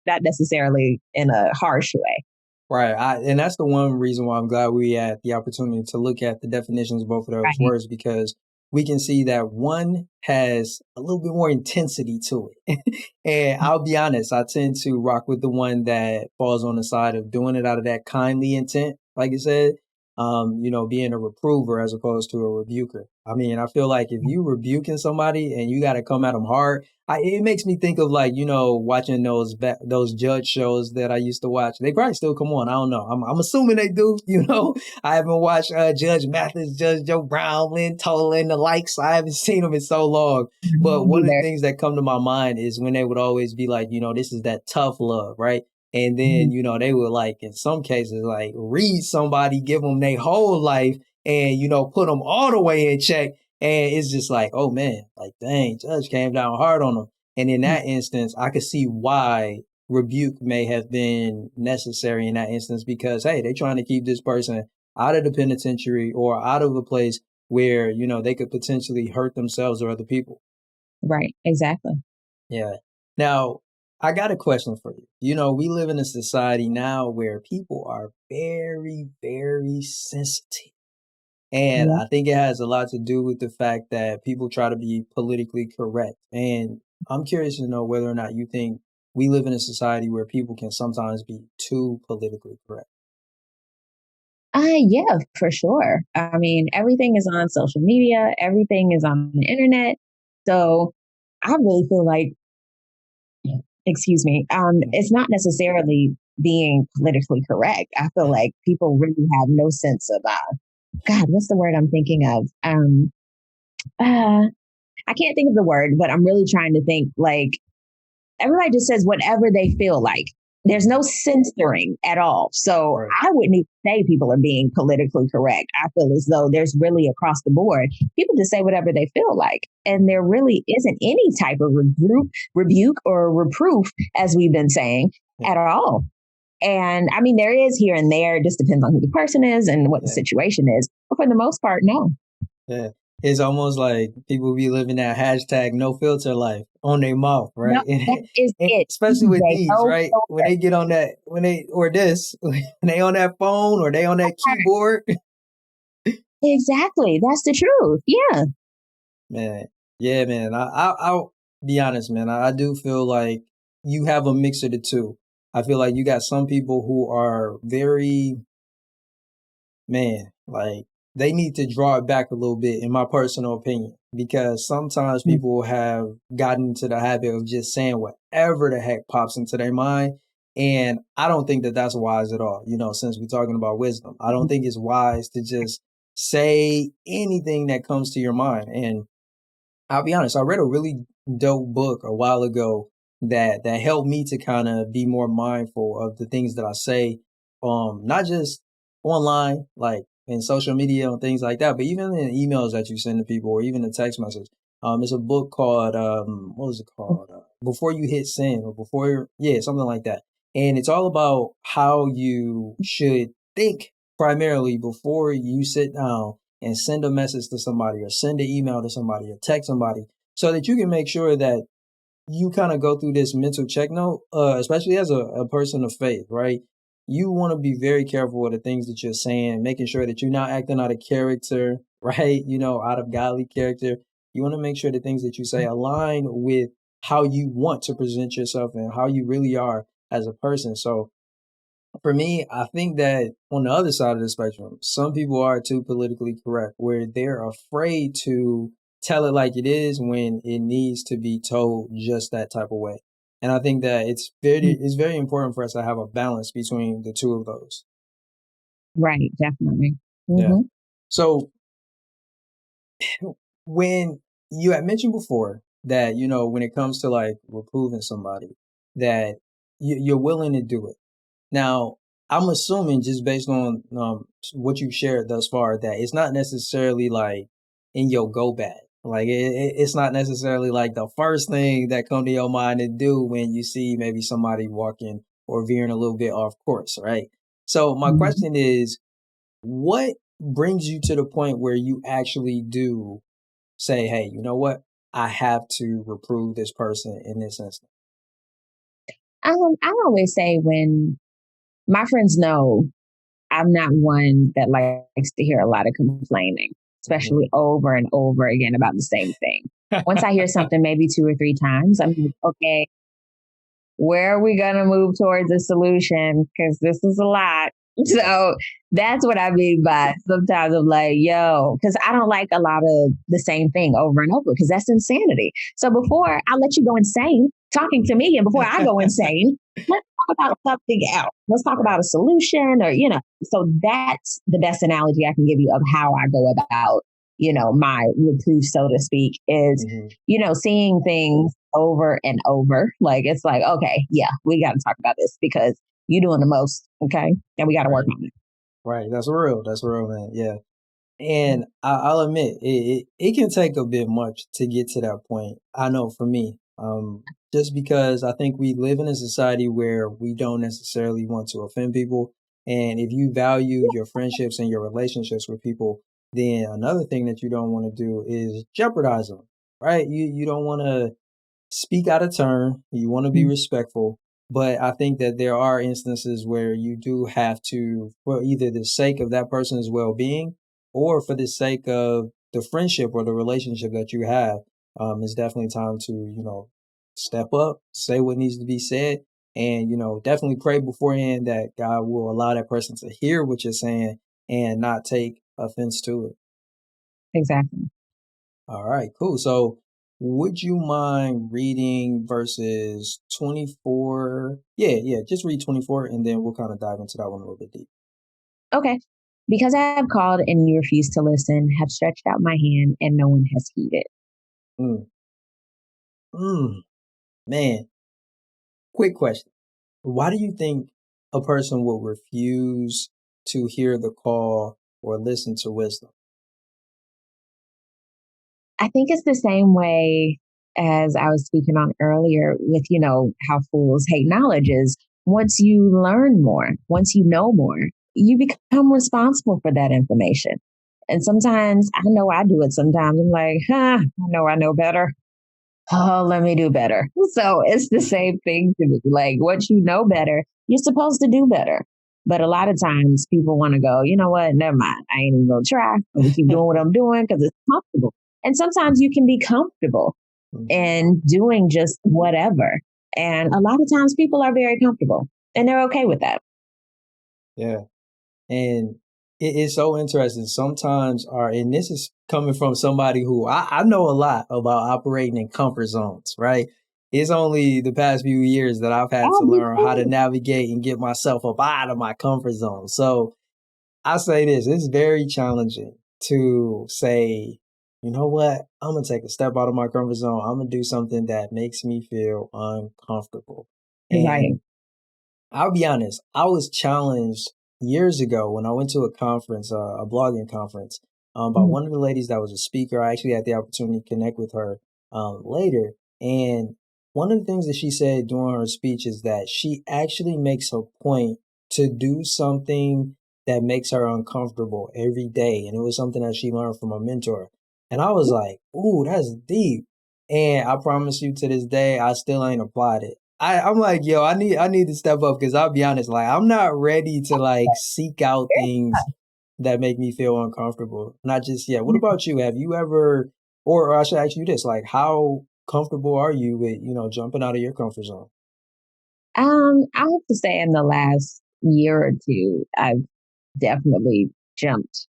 S2: not necessarily in a harsh way.
S1: Right. And that's the one reason why I'm glad we had the opportunity to look at the definitions of both of those words, because we can see that one has a little bit more intensity to it. And I'll be honest, I tend to rock with the one that falls on the side of doing it out of that kindly intent, like you said, being a reprover as opposed to a rebuker. I mean, I feel like if you rebuking somebody and you got to come at them hard, it makes me think of watching those judge shows that I used to watch. They probably still come on. I don't know. I'm assuming they do. I haven't watched Judge Mathis, Judge Joe Brown, Lynn Tola, and the likes. I haven't seen them in so long. But one of the things that come to my mind is when they would always be like, this is that tough love, right? And then, they would in some cases, read somebody, give them their whole life and, put them all the way in check. And it's just like, oh man, dang, Judge came down hard on them. And in that instance, I could see why rebuke may have been necessary in that instance, because, hey, they're trying to keep this person out of the penitentiary or out of a place where, they could potentially hurt themselves or other people.
S2: Right. Exactly.
S1: Yeah. Now, I got a question for you. We live in a society now where people are very, very sensitive. And I think it has a lot to do with the fact that people try to be politically correct. And I'm curious to know whether or not you think we live in a society where people can sometimes be too politically correct.
S2: Yeah, for sure. I mean, everything is on social media. Everything is on the internet. So I really feel like, excuse me, it's not necessarily being politically correct. I feel like people really have no sense of, God, what's the word I'm thinking of? I can't think of the word, but I'm really trying to think. Everybody just says whatever they feel like. There's no censoring at all. So I wouldn't even say people are being politically correct. I feel as though there's really across the board, people just say whatever they feel like. And there really isn't any type of rebuke or reproof, as we've been saying, at all. And I mean, there is here and there. It just depends on who the person is and what the situation is. But for the most part, no.
S1: Yeah. It's almost like people be living that hashtag no filter life on their mouth, right?
S2: No, that is it.
S1: Especially with these, right? When they get on that, when they on that phone or they on that keyboard.
S2: Exactly. That's the truth. Yeah.
S1: Man. Yeah, man. I'll be honest, man. I do feel like you have a mix of the two. I feel like you got some people who are very, they need to draw it back a little bit, in my personal opinion, because sometimes people have gotten into the habit of just saying whatever the heck pops into their mind. And I don't think that that's wise at all. Since we're talking about wisdom, I don't think it's wise to just say anything that comes to your mind. And I'll be honest, I read a really dope book a while ago that helped me to kind of be more mindful of the things that I say, not just online, in social media and things like that, but even in emails that you send to people or even a text message. It's a book called, what was it called? Before You Hit Send, or something like that. And it's all about how you should think primarily before you sit down and send a message to somebody or send an email to somebody or text somebody so that you can make sure that you kind of go through this mental check note, especially as a person of faith, right? You want to be very careful with the things that you're saying, making sure that you're not acting out of character, right? Out of godly character. You want to make sure the things that you say align with how you want to present yourself and how you really are as a person. So for me, I think that on the other side of the spectrum, some people are too politically correct, where they're afraid to tell it like it is when it needs to be told just that type of way. And I think that it's very important for us to have a balance between the two of those.
S2: Right, definitely.
S1: Yeah.
S2: Mm-hmm.
S1: So when you had mentioned before that, when it comes to like reproving somebody, that you're willing to do it. Now, I'm assuming just based on what you've shared thus far that it's not necessarily like in your go bag. Like it's not necessarily like the first thing that come to your mind to do when you see maybe somebody walking or veering a little bit off course, right? So my
S2: Mm-hmm.
S1: question is, what brings you to the point where you actually do say, hey, you know what? I have to reprove this person in this instance.
S2: I always say when my friends know I'm not one that likes to hear a lot of complaining, especially over and over again about the same thing. Once I hear something maybe 2 or 3 times, I'm like, okay, where are we going to move towards a solution? Because this is a lot. So that's what I mean by sometimes I'm like, yo, because I don't like a lot of the same thing over and over because that's insanity. So before I let you go insane talking to me and before I go insane, let's talk about something else. Let's talk about a solution or. So that's the best analogy I can give you of how I go about, my reproof, so to speak, is, seeing things over and over. Like, it's like, okay, yeah, we got to talk about this because you're doing the most. Okay. And we got to work on it.
S1: Right. That's real. That's real, man. Yeah. And I'll admit, it can take a bit much to get to that point. I know for me, just because I think we live in a society where we don't necessarily want to offend people. And if you value your friendships and your relationships with people, then another thing that you don't want to do is jeopardize them, right? You don't want to speak out of turn. You want to be respectful. But I think that there are instances where you do have to, for either the sake of that person's well being or for the sake of the friendship or the relationship that you have, it's definitely time to, step up, say what needs to be said, and, definitely pray beforehand that God will allow that person to hear what you're saying and not take offense to it.
S2: Exactly.
S1: All right, cool. So, would you mind reading verses 24? Yeah, just read 24 and then we'll kind of dive into that one a little bit deep.
S2: Okay. Because I have called and you refuse to listen, have stretched out my hand and no one has heeded.
S1: Mm. Man, quick question. Why do you think a person will refuse to hear the call or listen to wisdom?
S2: I think it's the same way as I was speaking on earlier with, how fools hate knowledge is once you learn more, once you know more, you become responsible for that information. And sometimes I know I do it. Sometimes I'm like, I know better. Oh, let me do better. So it's the same thing to me. Like once you know better, you're supposed to do better. But a lot of times people want to go, you know what? Never mind. I ain't even going to try. I'm going to keep doing what I'm doing because it's comfortable. And sometimes you can be comfortable in doing just whatever. And a lot of times people are very comfortable and they're okay with that.
S1: Yeah. And it is so interesting. Sometimes and this is coming from somebody who I know a lot about operating in comfort zones, right? It's only the past few years that I've had to learn how to navigate and get myself up out of my comfort zone. So I say this, it's very challenging to say, you know what, I'm going to take a step out of my comfort zone. I'm going to do something that makes me feel uncomfortable.
S2: Right.
S1: And I'll be honest, I was challenged years ago when I went to a conference, a blogging conference, by one of the ladies that was a speaker. I actually had the opportunity to connect with her later. And one of the things that she said during her speech is that she actually makes a point to do something that makes her uncomfortable every day. And it was something that she learned from a mentor. And I was like, ooh, that's deep. And I promise you, to this day, I still ain't applied it. I'm like, yo, I need to step up, because I'll be honest, like, I'm not ready to like seek out things that make me feel uncomfortable. Not just yet. What about you? Have you ever, or I should ask you this, like, how comfortable are you with, jumping out of your comfort zone?
S2: I have to say in the last year or two, I've definitely jumped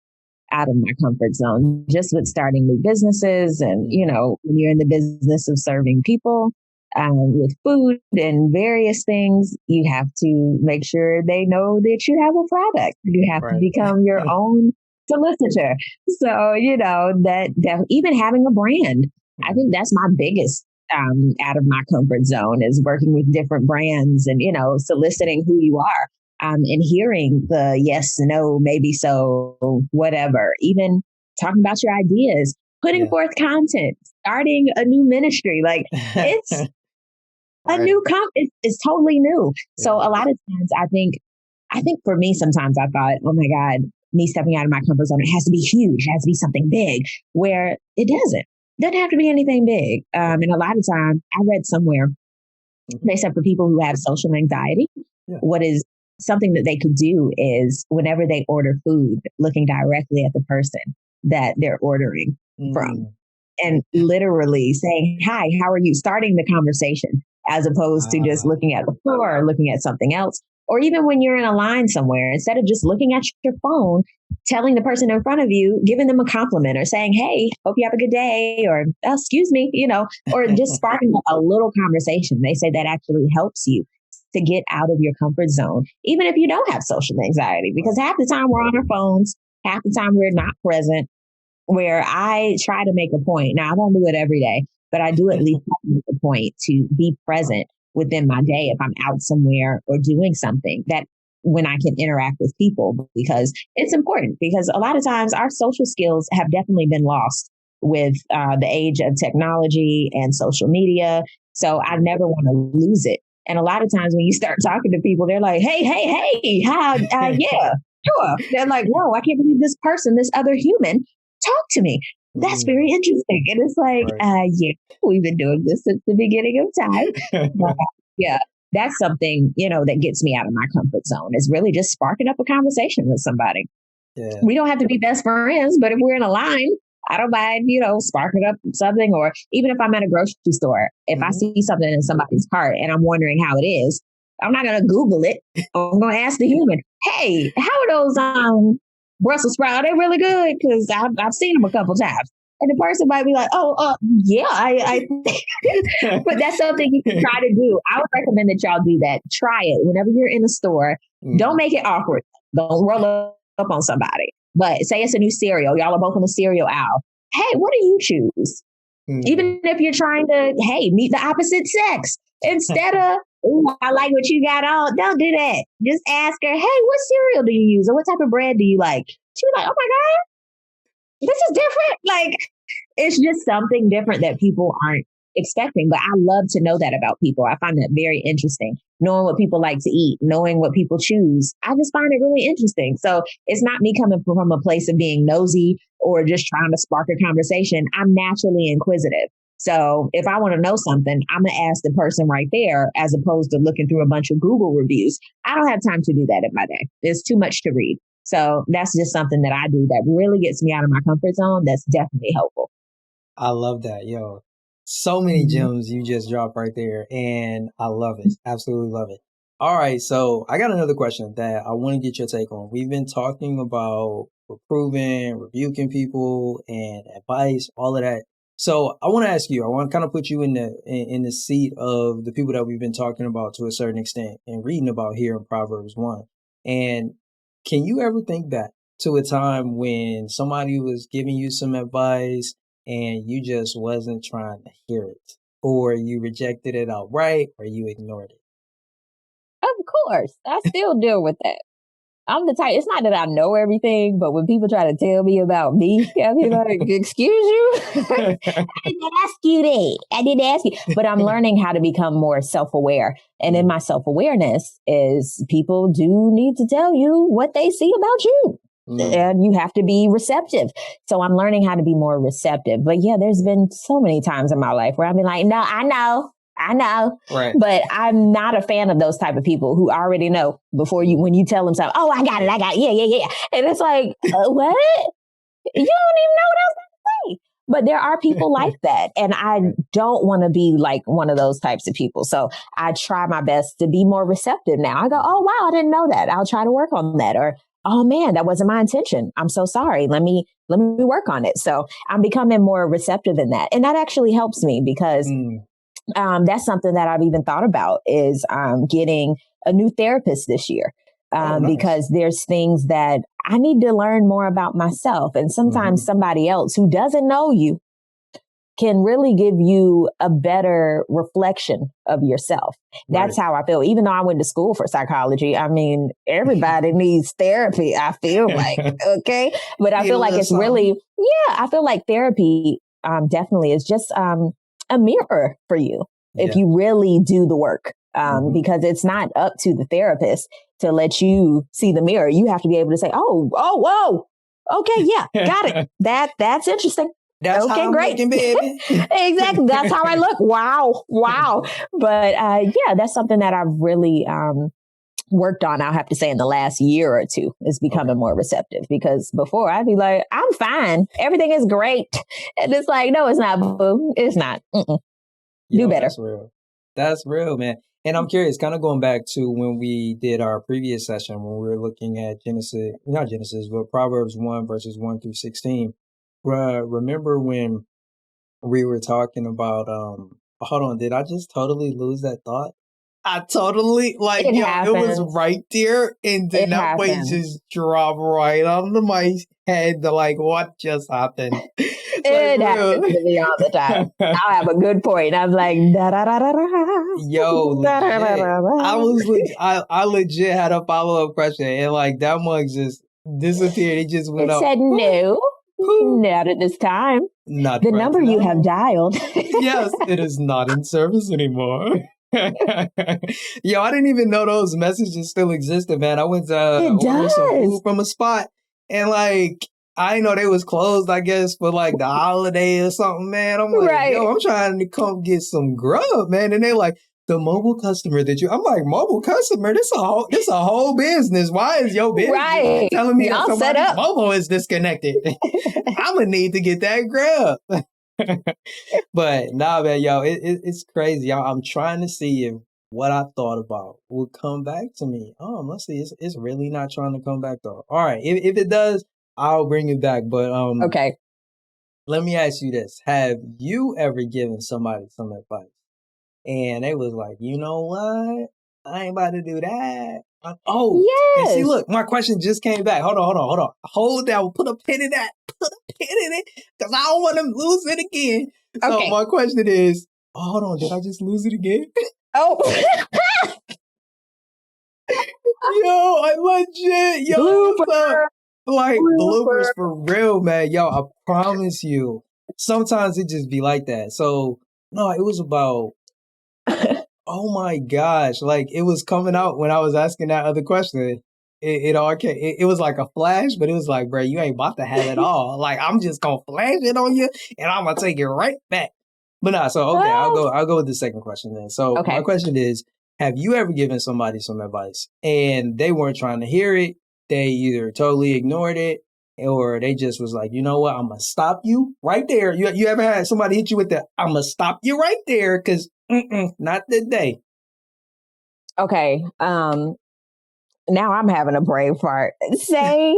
S2: out of my comfort zone just with starting new businesses. And, when you're in the business of serving people with food and various things, you have to make sure they know that you have a product. You have to
S1: Right.
S2: become your own solicitor. So, that even having a brand, I think that's my biggest out of my comfort zone is working with different brands and, soliciting who you are. And hearing the yes, no, maybe so, whatever, even talking about your ideas, putting
S1: Yeah.
S2: forth content, starting a new ministry. Like it's a
S1: Right.
S2: new it's totally new. So
S1: Yeah.
S2: a lot of times I think for me, sometimes I thought, oh my God, me stepping out of my comfort zone, it has to be huge, it has to be something big, where it doesn't. It doesn't have to be anything big. And a lot of times I read somewhere, they said for people who have social anxiety, what is something that they could do is whenever they order food, looking directly at the person that they're ordering from and literally saying, hi, how are you? Starting the conversation as opposed to just looking at the floor or looking at something else. Or even when you're in a line somewhere, instead of just looking at your phone, telling the person in front of you, giving them a compliment or saying, hey, hope you have a good day, or oh, excuse me, or just sparking a little conversation. They say that actually helps you to get out of your comfort zone, even if you don't have social anxiety, because half the time we're on our phones, half the time we're not present, where I try to make a point. Now, I don't do it every day, but I do at least make a point to be present within my day if I'm out somewhere or doing something that when I can interact with people, because it's important, because a lot of times our social skills have definitely been lost with the age of technology and social media. So I never want to lose it. And a lot of times when you start talking to people, they're like, hey, how, yeah, sure. They're like, whoa, I can't believe this person, this other human, talk to me. That's very interesting. And it's like, yeah, we've been doing this since the beginning of time. But, yeah, that's something, that gets me out of my comfort zone, is really just sparking up a conversation with somebody.
S1: Yeah.
S2: We don't have to be best friends, but if we're in a line, I don't mind, sparking up something. Or even if I'm at a grocery store, if I see something in somebody's cart and I'm wondering how it is, I'm not going to Google it. I'm going to ask the human, hey, how are those Brussels sprouts? Are they really good? Because I've seen them a couple times. And the person might be like, yeah, I but that's something you can try to do. I would recommend that y'all do that. Try it whenever you're in a store. Don't make it awkward. Don't roll up on somebody. But say it's a new cereal. Y'all are both in the cereal aisle. Hey, what do you choose? Even if you're trying to, meet the opposite sex. Instead of, I like what you got on. Don't do that. Just ask her, hey, what cereal do you use? Or what type of bread do you like? She's like, oh my God, this is different. Like, it's just something different that people aren't expecting. But I love to know that about people. I find that very interesting. Knowing what people like to eat, knowing what people choose. I just find it really interesting. So it's not me coming from a place of being nosy or just trying to spark a conversation. I'm naturally inquisitive. So if I want to know something, I'm going to ask the person right there, as opposed to looking through a bunch of Google reviews. I don't have time to do that in my day. There's too much to read. So that's just something that I do that really gets me out of my comfort zone. That's definitely helpful.
S1: I love that. Yo, so many gems you just dropped right there. And I love it. Absolutely love it. All right. So I got another question that I want to get your take on. We've been talking about reproving, rebuking people, and advice, all of that. So I want to ask you, I want to kind of put you in the seat of the people that we've been talking about to a certain extent and reading about here in Proverbs 1. And can you ever think back to a time when somebody was giving you some advice and you just wasn't trying to hear it, or you rejected it outright, or you ignored it?
S2: Of course. I still deal with that. I'm the type, it's not that I know everything, but when people try to tell me about me, I'll be like, excuse you? I didn't ask you that. I didn't ask you. But I'm learning how to become more self-aware. And in my self-awareness is people do need to tell you what they see about you. And you have to be receptive. So I'm learning how to be more receptive. But yeah, there's been so many times in my life where I've been like, no, I know.
S1: Right.
S2: But I'm not a fan of those type of people who already know before you, when you tell them something, oh, I got it. Yeah. And it's like, what? You don't even know what I was going to say. But there are people like that. And I don't want to be like one of those types of people. So I try my best to be more receptive now. I go, oh, wow, I didn't know that. I'll try to work on that. Or, oh man, that wasn't my intention. I'm so sorry. Let me work on it. So I'm becoming more receptive in that. And that actually helps me because that's something that I've even thought about is getting a new therapist this year. Nice. Because there's things that I need to learn more about myself. And sometimes somebody else who doesn't know you can really give you a better reflection of yourself. That's how I feel. Even though I went to school for psychology, I mean, everybody needs therapy, I feel like, okay? But I feel like it's really, I feel like therapy definitely is just a mirror for you if you really do the work. Because it's not up to the therapist to let you see the mirror. You have to be able to say, oh, whoa. Okay, yeah, got it. That's interesting.
S1: That's
S2: okay,
S1: how I'm
S2: great.
S1: looking, baby.
S2: Exactly. That's how I look. Wow. But that's something that I've really worked on, I'll have to say, in the last year or two, is becoming more receptive. Because before I'd be like, I'm fine. Everything is great. And it's like, no, it's not, boo. It's not. Do better.
S1: That's real, man. And I'm curious, kind of going back to when we did our previous session, when we were looking at Proverbs 1 verses 1 through 16. Remember when we were talking about, hold on, did I just totally lose that thought? I totally, it was right there, and then that way just dropped right onto my head, what just happened?
S2: It happens to me all the time. I'll have a good point. I'm like,
S1: yo, legit. I legit had a follow-up question, and that mug just disappeared. It just went up.
S2: It said, no, not at this time.
S1: Not
S2: the number you have dialed.
S1: Yes, it is not in service anymore. Yo, I didn't even know those messages still existed, man. I went to order some food from a spot, and I didn't know they was closed, I guess, for the holiday or something, man. I'm like, yo, I'm trying to come get some grub, man. And they like, the mobile customer that I'm like, mobile customer? This a whole business. Why is your business telling me that somebody's mobile is disconnected? I'm gonna need to get that grub. But nah, man, yo, it's crazy. I'm trying to see if what I thought about will come back to me. Let's see. It's really not trying to come back though. All right, if it does, I'll bring it back. But
S2: okay.
S1: Let me ask you this: have you ever given somebody some advice, and they was like, you know what? I ain't about to do that.
S2: Yes.
S1: And see, look, my question just came back. Hold on. Hold it down. Put a pin in that. Put a pin in it, because I don't want to lose it again. So my question is, hold on, did I just lose it again?
S2: Oh.
S1: Yo, I legit,
S2: Blooper.
S1: Bloopers for real, man. Yo, I promise you. Sometimes it just be like that. So, no, it was about, oh my gosh. It was coming out when I was asking that other question. It all came, it was like a flash, but it was like, bro, you ain't about to have it all. I'm just gonna flash it on you, and I'm gonna take it right back. But nah, so okay, I'll go with the second question then. So my question is, have you ever given somebody some advice and they weren't trying to hear it? They either totally ignored it, or they just was like, you know what, I'm gonna stop you right there. You ever had somebody hit you with the, I'm gonna stop you right there, because not today.
S2: Okay. Now I'm having a brave heart. Say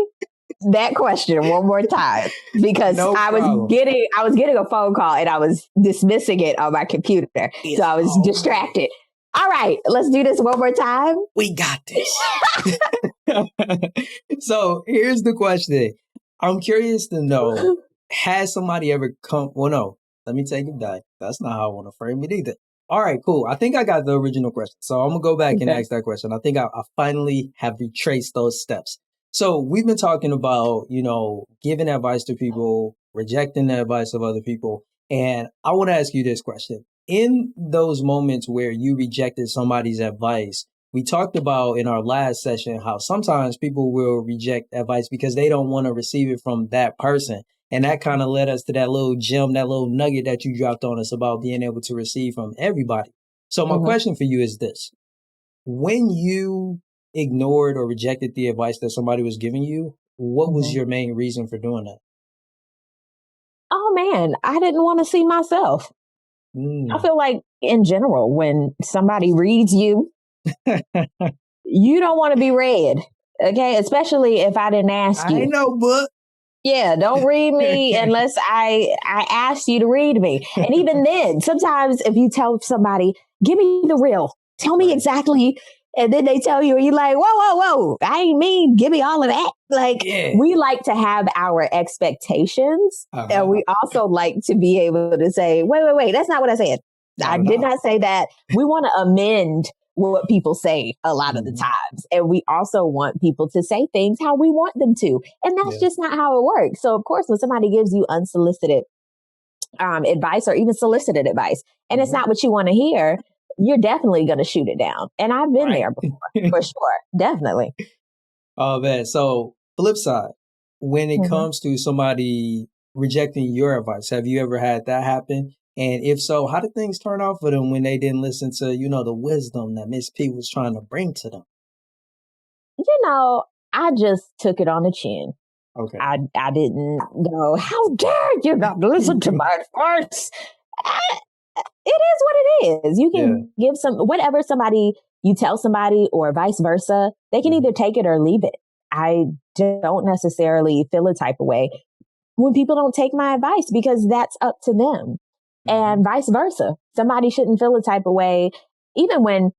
S2: that question one more time, because I was getting a phone call and I was dismissing it on my computer. So I was distracted. All right, let's do this one more time.
S1: We got this. So here's the question. I'm curious to know, has somebody ever come, well, no, let me take it back. That's not how I want to frame it either. All right, cool. I think I got the original question. So I'm going to go back and
S2: Okay.
S1: ask that question. I think I finally have retraced those steps. So we've been talking about, giving advice to people, rejecting the advice of other people. And I want to ask you this question. In those moments where you rejected somebody's advice, we talked about in our last session how sometimes people will reject advice because they don't want to receive it from that person. And that kind of led us to that little gem, that little nugget that you dropped on us about being able to receive from everybody. So my question for you is this. When you ignored or rejected the advice that somebody was giving you, what was your main reason for doing that?
S2: Oh man, I didn't want to see myself. I feel like in general, when somebody reads you, you don't want to be read. Okay. Especially if I didn't ask you.
S1: I know, but
S2: yeah, don't read me unless I asked you to read me. And even then, sometimes if you tell somebody, give me the real, tell me exactly. And then they tell you, and you're like, whoa, I ain't mean, give me all of that. Like, we like to have our expectations. And we also like to be able to say, wait, that's not what I said. I did not say that. We want to amend what people say a lot of the times. And we also want people to say things how we want them to. And that's just not how it works. So of course, when somebody gives you unsolicited advice or even solicited advice, and it's not what you want to hear, you're definitely going to shoot it down. And I've been there before, for sure. Definitely.
S1: Oh man. So flip side, when it comes to somebody rejecting your advice, have you ever had that happen? And if so, how did things turn out for them when they didn't listen to, the wisdom that Miss P was trying to bring to them?
S2: I just took it on the chin.
S1: Okay.
S2: I didn't go, how dare you not listen to my advice? It is what it is. You can give whatever you tell somebody or vice versa, they can either take it or leave it. I don't necessarily feel a type of way when people don't take my advice because that's up to them. And vice versa. Somebody shouldn't feel a type of way, even when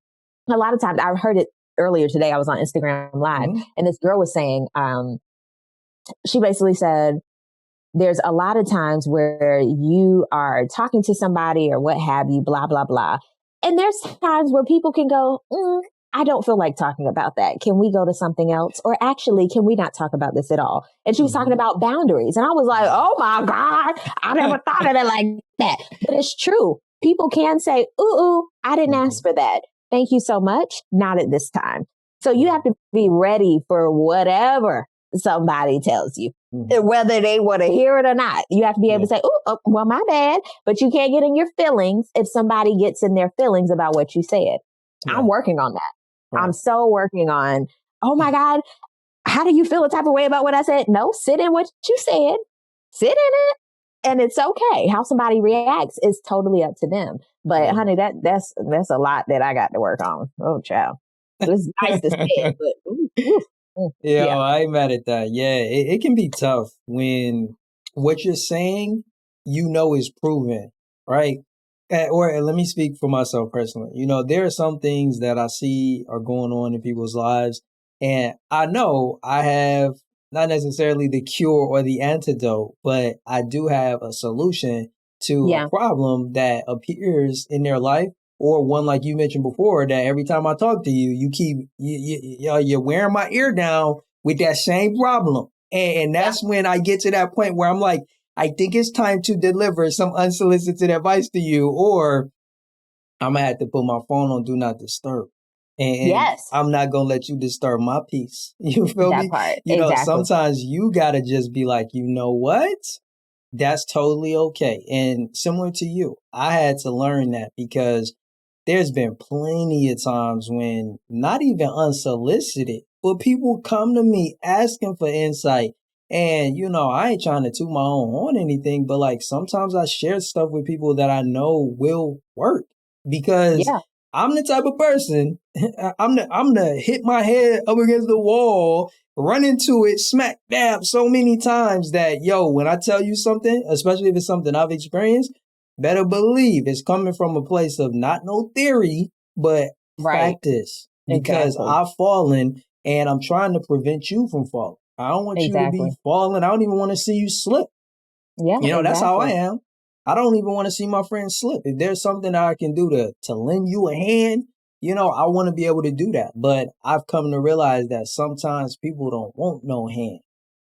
S2: a lot of times I've heard it earlier today. I was on Instagram Live and this girl was saying, she basically said, there's a lot of times where you are talking to somebody or what have you, blah, blah, blah. And there's times where people can go, I don't feel like talking about that. Can we go to something else? Or actually, can we not talk about this at all? And she was talking about boundaries. And I was like, oh my God, I never thought of it like that. But it's true. People can say, ooh, I didn't ask for that. Thank you so much. Not at this time. So you have to be ready for whatever somebody tells you, whether they want to hear it or not. You have to be able to say, oh, well, my bad. But you can't get in your feelings if somebody gets in their feelings about what you said. I'm working on that. I'm so working on, oh my God, how do you feel a type of way about what I said? No, sit in what you said. Sit in it. And it's okay. How somebody reacts is totally up to them. But honey, that's a lot that I got to work on. Oh, child. It's nice to say it, but
S1: yeah, I ain't mad at that. Yeah, it can be tough when what you're saying, is proven, right? Or let me speak for myself personally. There are some things that I see are going on in people's lives, and I know I have not necessarily the cure or the antidote, but I do have a solution to a problem that appears in their life, or one like you mentioned before, that every time I talk to you, you keep you're wearing my ear down with that same problem, and that's when I get to that point where I'm like, I think it's time to deliver some unsolicited advice to you, or I'm gonna have to put my phone on do not disturb. And I'm not gonna let you disturb my peace. You feel
S2: that
S1: me?
S2: Part.
S1: Sometimes you gotta just be like, you know what? That's totally okay. And similar to you, I had to learn that because there's been plenty of times when not even unsolicited, but people come to me asking for insight. And, I ain't trying to toot my own horn or anything, but like sometimes I share stuff with people that I know will work because I'm the type of person, I'm the hit my head up against the wall, run into it, smack dab so many times that, when I tell you something, especially if it's something I've experienced, better believe it's coming from a place of not no theory, but practice. Because I've fallen and I'm trying to prevent you from falling. I don't want you to be falling. I don't even want to see you slip.
S2: Yeah.
S1: That's how I am. I don't even want to see my friend slip. If there's something that I can do to lend you a hand, I want to be able to do that. But I've come to realize that sometimes people don't want no hand.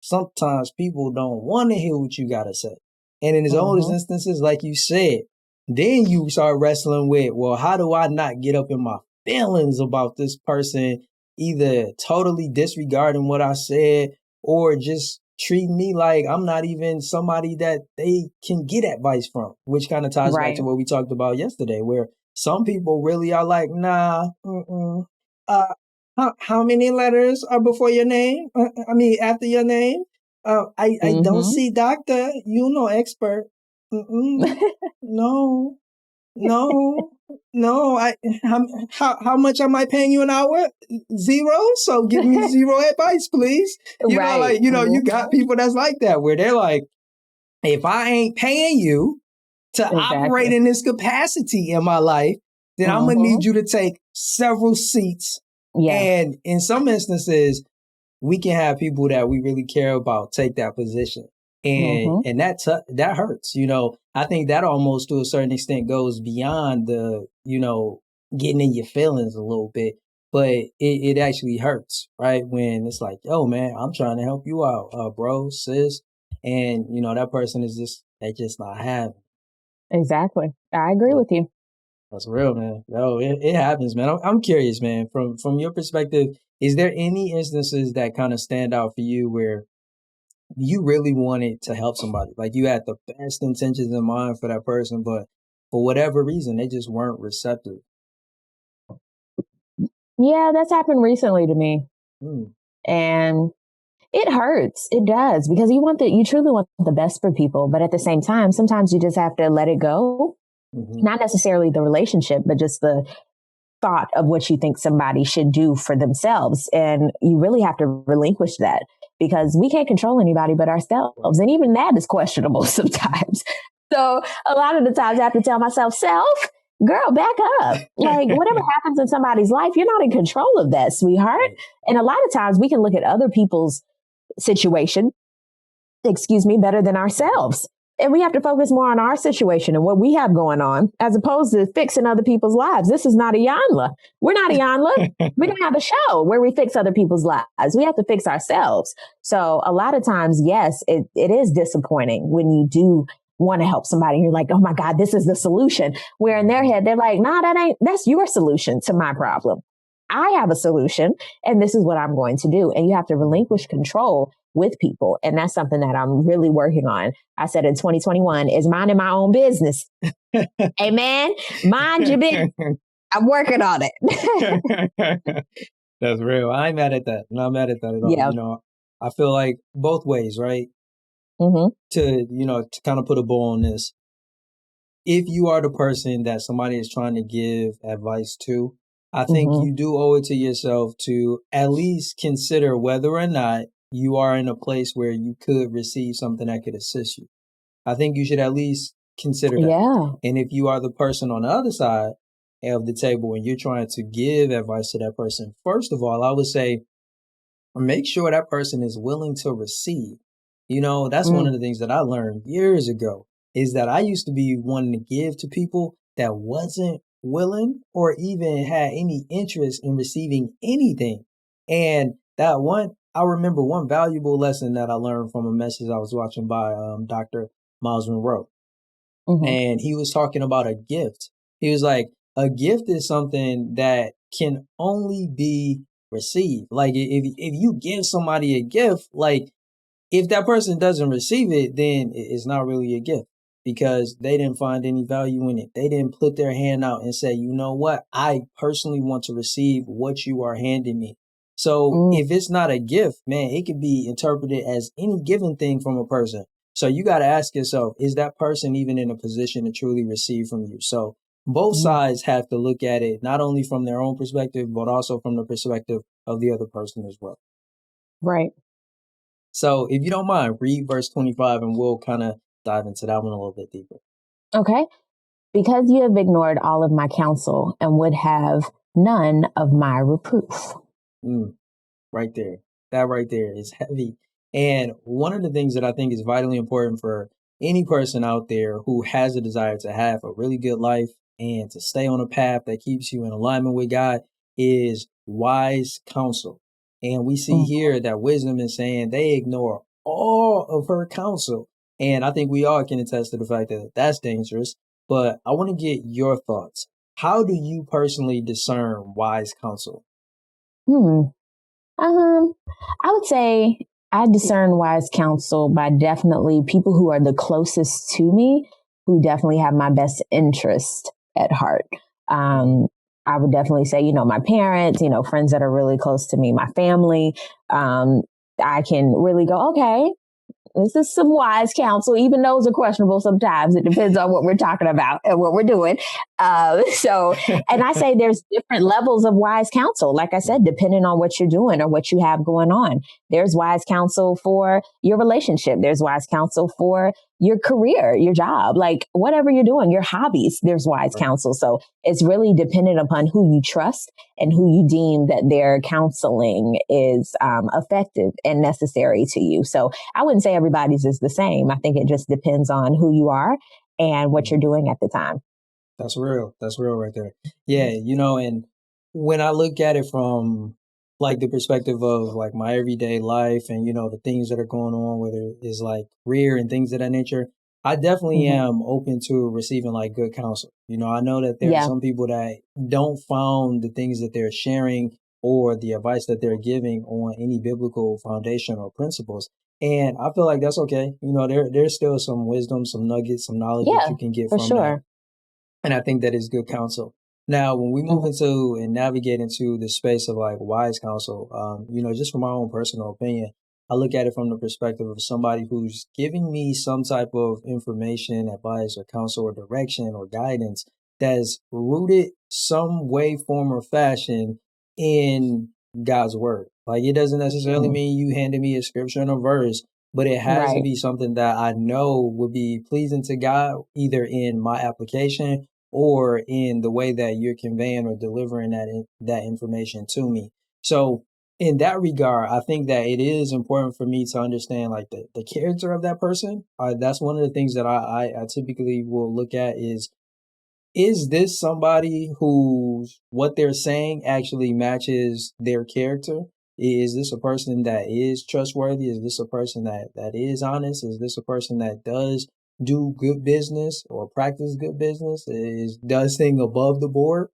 S1: Sometimes people don't want to hear what you got to say. And in his oldest instances, like you said, then you start wrestling with, well, how do I not get up in my feelings about this person, either totally disregarding what I said or just treat me like I'm not even somebody that they can get advice from, which kind of ties back to what we talked about yesterday, where some people really are like, nah, how many letters are before your name? After your name? I don't see doctor, expert. No, no, no. How much am I paying you an hour? 0. So give me 0 advice, please. You got people that's like that, where they're like, if I ain't paying you to operate in this capacity in my life, then I'm gonna need you to take several seats. Yeah. And in some instances, we can have people that we really care about take that position. And that hurts. I think that almost to a certain extent goes beyond the, getting in your feelings a little bit, but it actually hurts, right? When it's like, yo, man, I'm trying to help you out, bro, sis. And, that person is just not having.
S2: Exactly. I agree with you.
S1: That's real, man. No, it happens, man. I'm curious, man, from your perspective, is there any instances that kind of stand out for you where you really wanted to help somebody? Like you had the best intentions in mind for that person, but for whatever reason, they just weren't receptive.
S2: Yeah, that's happened recently to me. And it hurts. It does, because you truly want the best for people. But at the same time, sometimes you just have to let it go. Not necessarily the relationship, but just the thought of what you think somebody should do for themselves. And you really have to relinquish that, because we can't control anybody but ourselves. And even that is questionable sometimes. So a lot of the times I have to tell myself, self, girl, back up. Like whatever happens in somebody's life, you're not in control of that, sweetheart. And a lot of times we can look at other people's situation, better than ourselves. And we have to focus more on our situation and what we have going on, as opposed to fixing other people's lives. This is not a Yanla. We're not a Yanla. We don't have a show where we fix other people's lives. We have to fix ourselves. So a lot of times, yes, it is disappointing when you do want to help somebody and you're like, oh my God, this is the solution. Where in their head, they're like, nah, that's your solution to my problem. I have a solution and this is what I'm going to do. And you have to relinquish control with people. And that's something that I'm really working on. I said in 2021 is minding my own business. Amen. Mind your business. I'm working on it.
S1: That's real. I ain't mad at that. Not mad at that at all. Yeah. I feel like both ways, right? To kind of put a bow on this. If you are the person that somebody is trying to give advice to, I think you do owe it to yourself to at least consider whether or not you are in a place where you could receive something that could assist you. I think you should at least consider that. Yeah. And if you are the person on the other side of the table and you're trying to give advice to that person, first of all, I would say, make sure that person is willing to receive. That's one of the things that I learned years ago, is that I used to be wanting to give to people that wasn't willing or even had any interest in receiving anything. And I remember one valuable lesson that I learned from a message I was watching by Dr. Miles Monroe. And he was talking about a gift. He was like, a gift is something that can only be received. Like if you give somebody a gift, like if that person doesn't receive it, then it's not really a gift, because they didn't find any value in it. They didn't put their hand out and say, you know what, I personally want to receive what you are handing me. So if it's not a gift, man, it could be interpreted as any given thing from a person. So you got to ask yourself, is that person even in a position to truly receive from you? So both sides have to look at it, not only from their own perspective, but also from the perspective of the other person as well.
S2: Right.
S1: So if you don't mind, read verse 25 and we'll kind of dive into that one a little bit deeper.
S2: Okay. Because you have ignored all of my counsel and would have none of my reproof.
S1: Right there. That right there is heavy. And one of the things that I think is vitally important for any person out there who has a desire to have a really good life and to stay on a path that keeps you in alignment with God is wise counsel. And we see
S2: Mhm.
S1: here that wisdom is saying they ignore all of her counsel. And I think we all can attest to the fact that that's dangerous. But I want to get your thoughts. How do you personally discern wise counsel?
S2: Hmm. I would say I discern wise counsel by definitely people who are the closest to me, who definitely have my best interest at heart. I would definitely say, my parents, friends that are really close to me, my family. I can really go, okay, this is some wise counsel. Even those are questionable sometimes. It depends on what we're talking about and what we're doing. And I say there's different levels of wise counsel. Like I said, depending on what you're doing or what you have going on. There's wise counsel for your relationship. There's wise counsel for your career, your job, like whatever you're doing, your hobbies, there's wise counsel. So it's really dependent upon who you trust and who you deem that their counseling is effective and necessary to you. So I wouldn't say everybody's is the same. I think it just depends on who you are and what you're doing at the time.
S1: That's real. That's real right there. Yeah, and when I look at it from like the perspective of like my everyday life and the things that are going on, whether it's like career and things of that nature, I definitely
S2: Mm-hmm.
S1: am open to receiving like good counsel. I know that there are
S2: Yeah.
S1: some people that don't found the things that they're sharing or the advice that they're giving on any biblical foundation or principles. And I feel like that's okay. There's still some wisdom, some nuggets, some knowledge that
S2: Yeah,
S1: you can get
S2: for
S1: from that.
S2: sure.
S1: And I think that is good counsel. Now, when we move
S2: Mhm.
S1: into and navigate into the space of like wise counsel, just from my own personal opinion, I look at it from the perspective of somebody who's giving me some type of information, advice, or counsel, or direction, or guidance that's rooted some way, form, or fashion in God's word. Like it doesn't necessarily
S2: Mhm.
S1: mean you handed me a scripture and a verse, but it has to
S2: Right.
S1: be something that I know would be pleasing to God, either in my application or in the way that you're conveying or delivering that information to me. So in that regard, I think that it is important for me to understand like the character of that person. That's one of the things that I typically will look at is this somebody who's what they're saying actually matches their character? Is this a person that is trustworthy? Is this a person that is honest? Is this a person that does do good business or practice good business? Does thing above the board?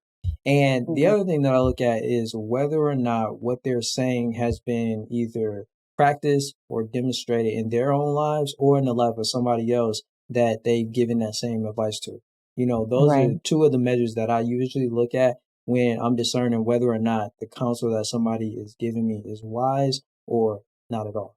S1: And the
S2: Mhm.
S1: other thing that I look at is whether or not what they're saying has been either practiced or demonstrated in their own lives or in the life of somebody else that they've given that same advice to. Those are
S2: Right.
S1: two of the measures that I usually look at when I'm discerning whether or not the counsel that somebody is giving me is wise or not at all.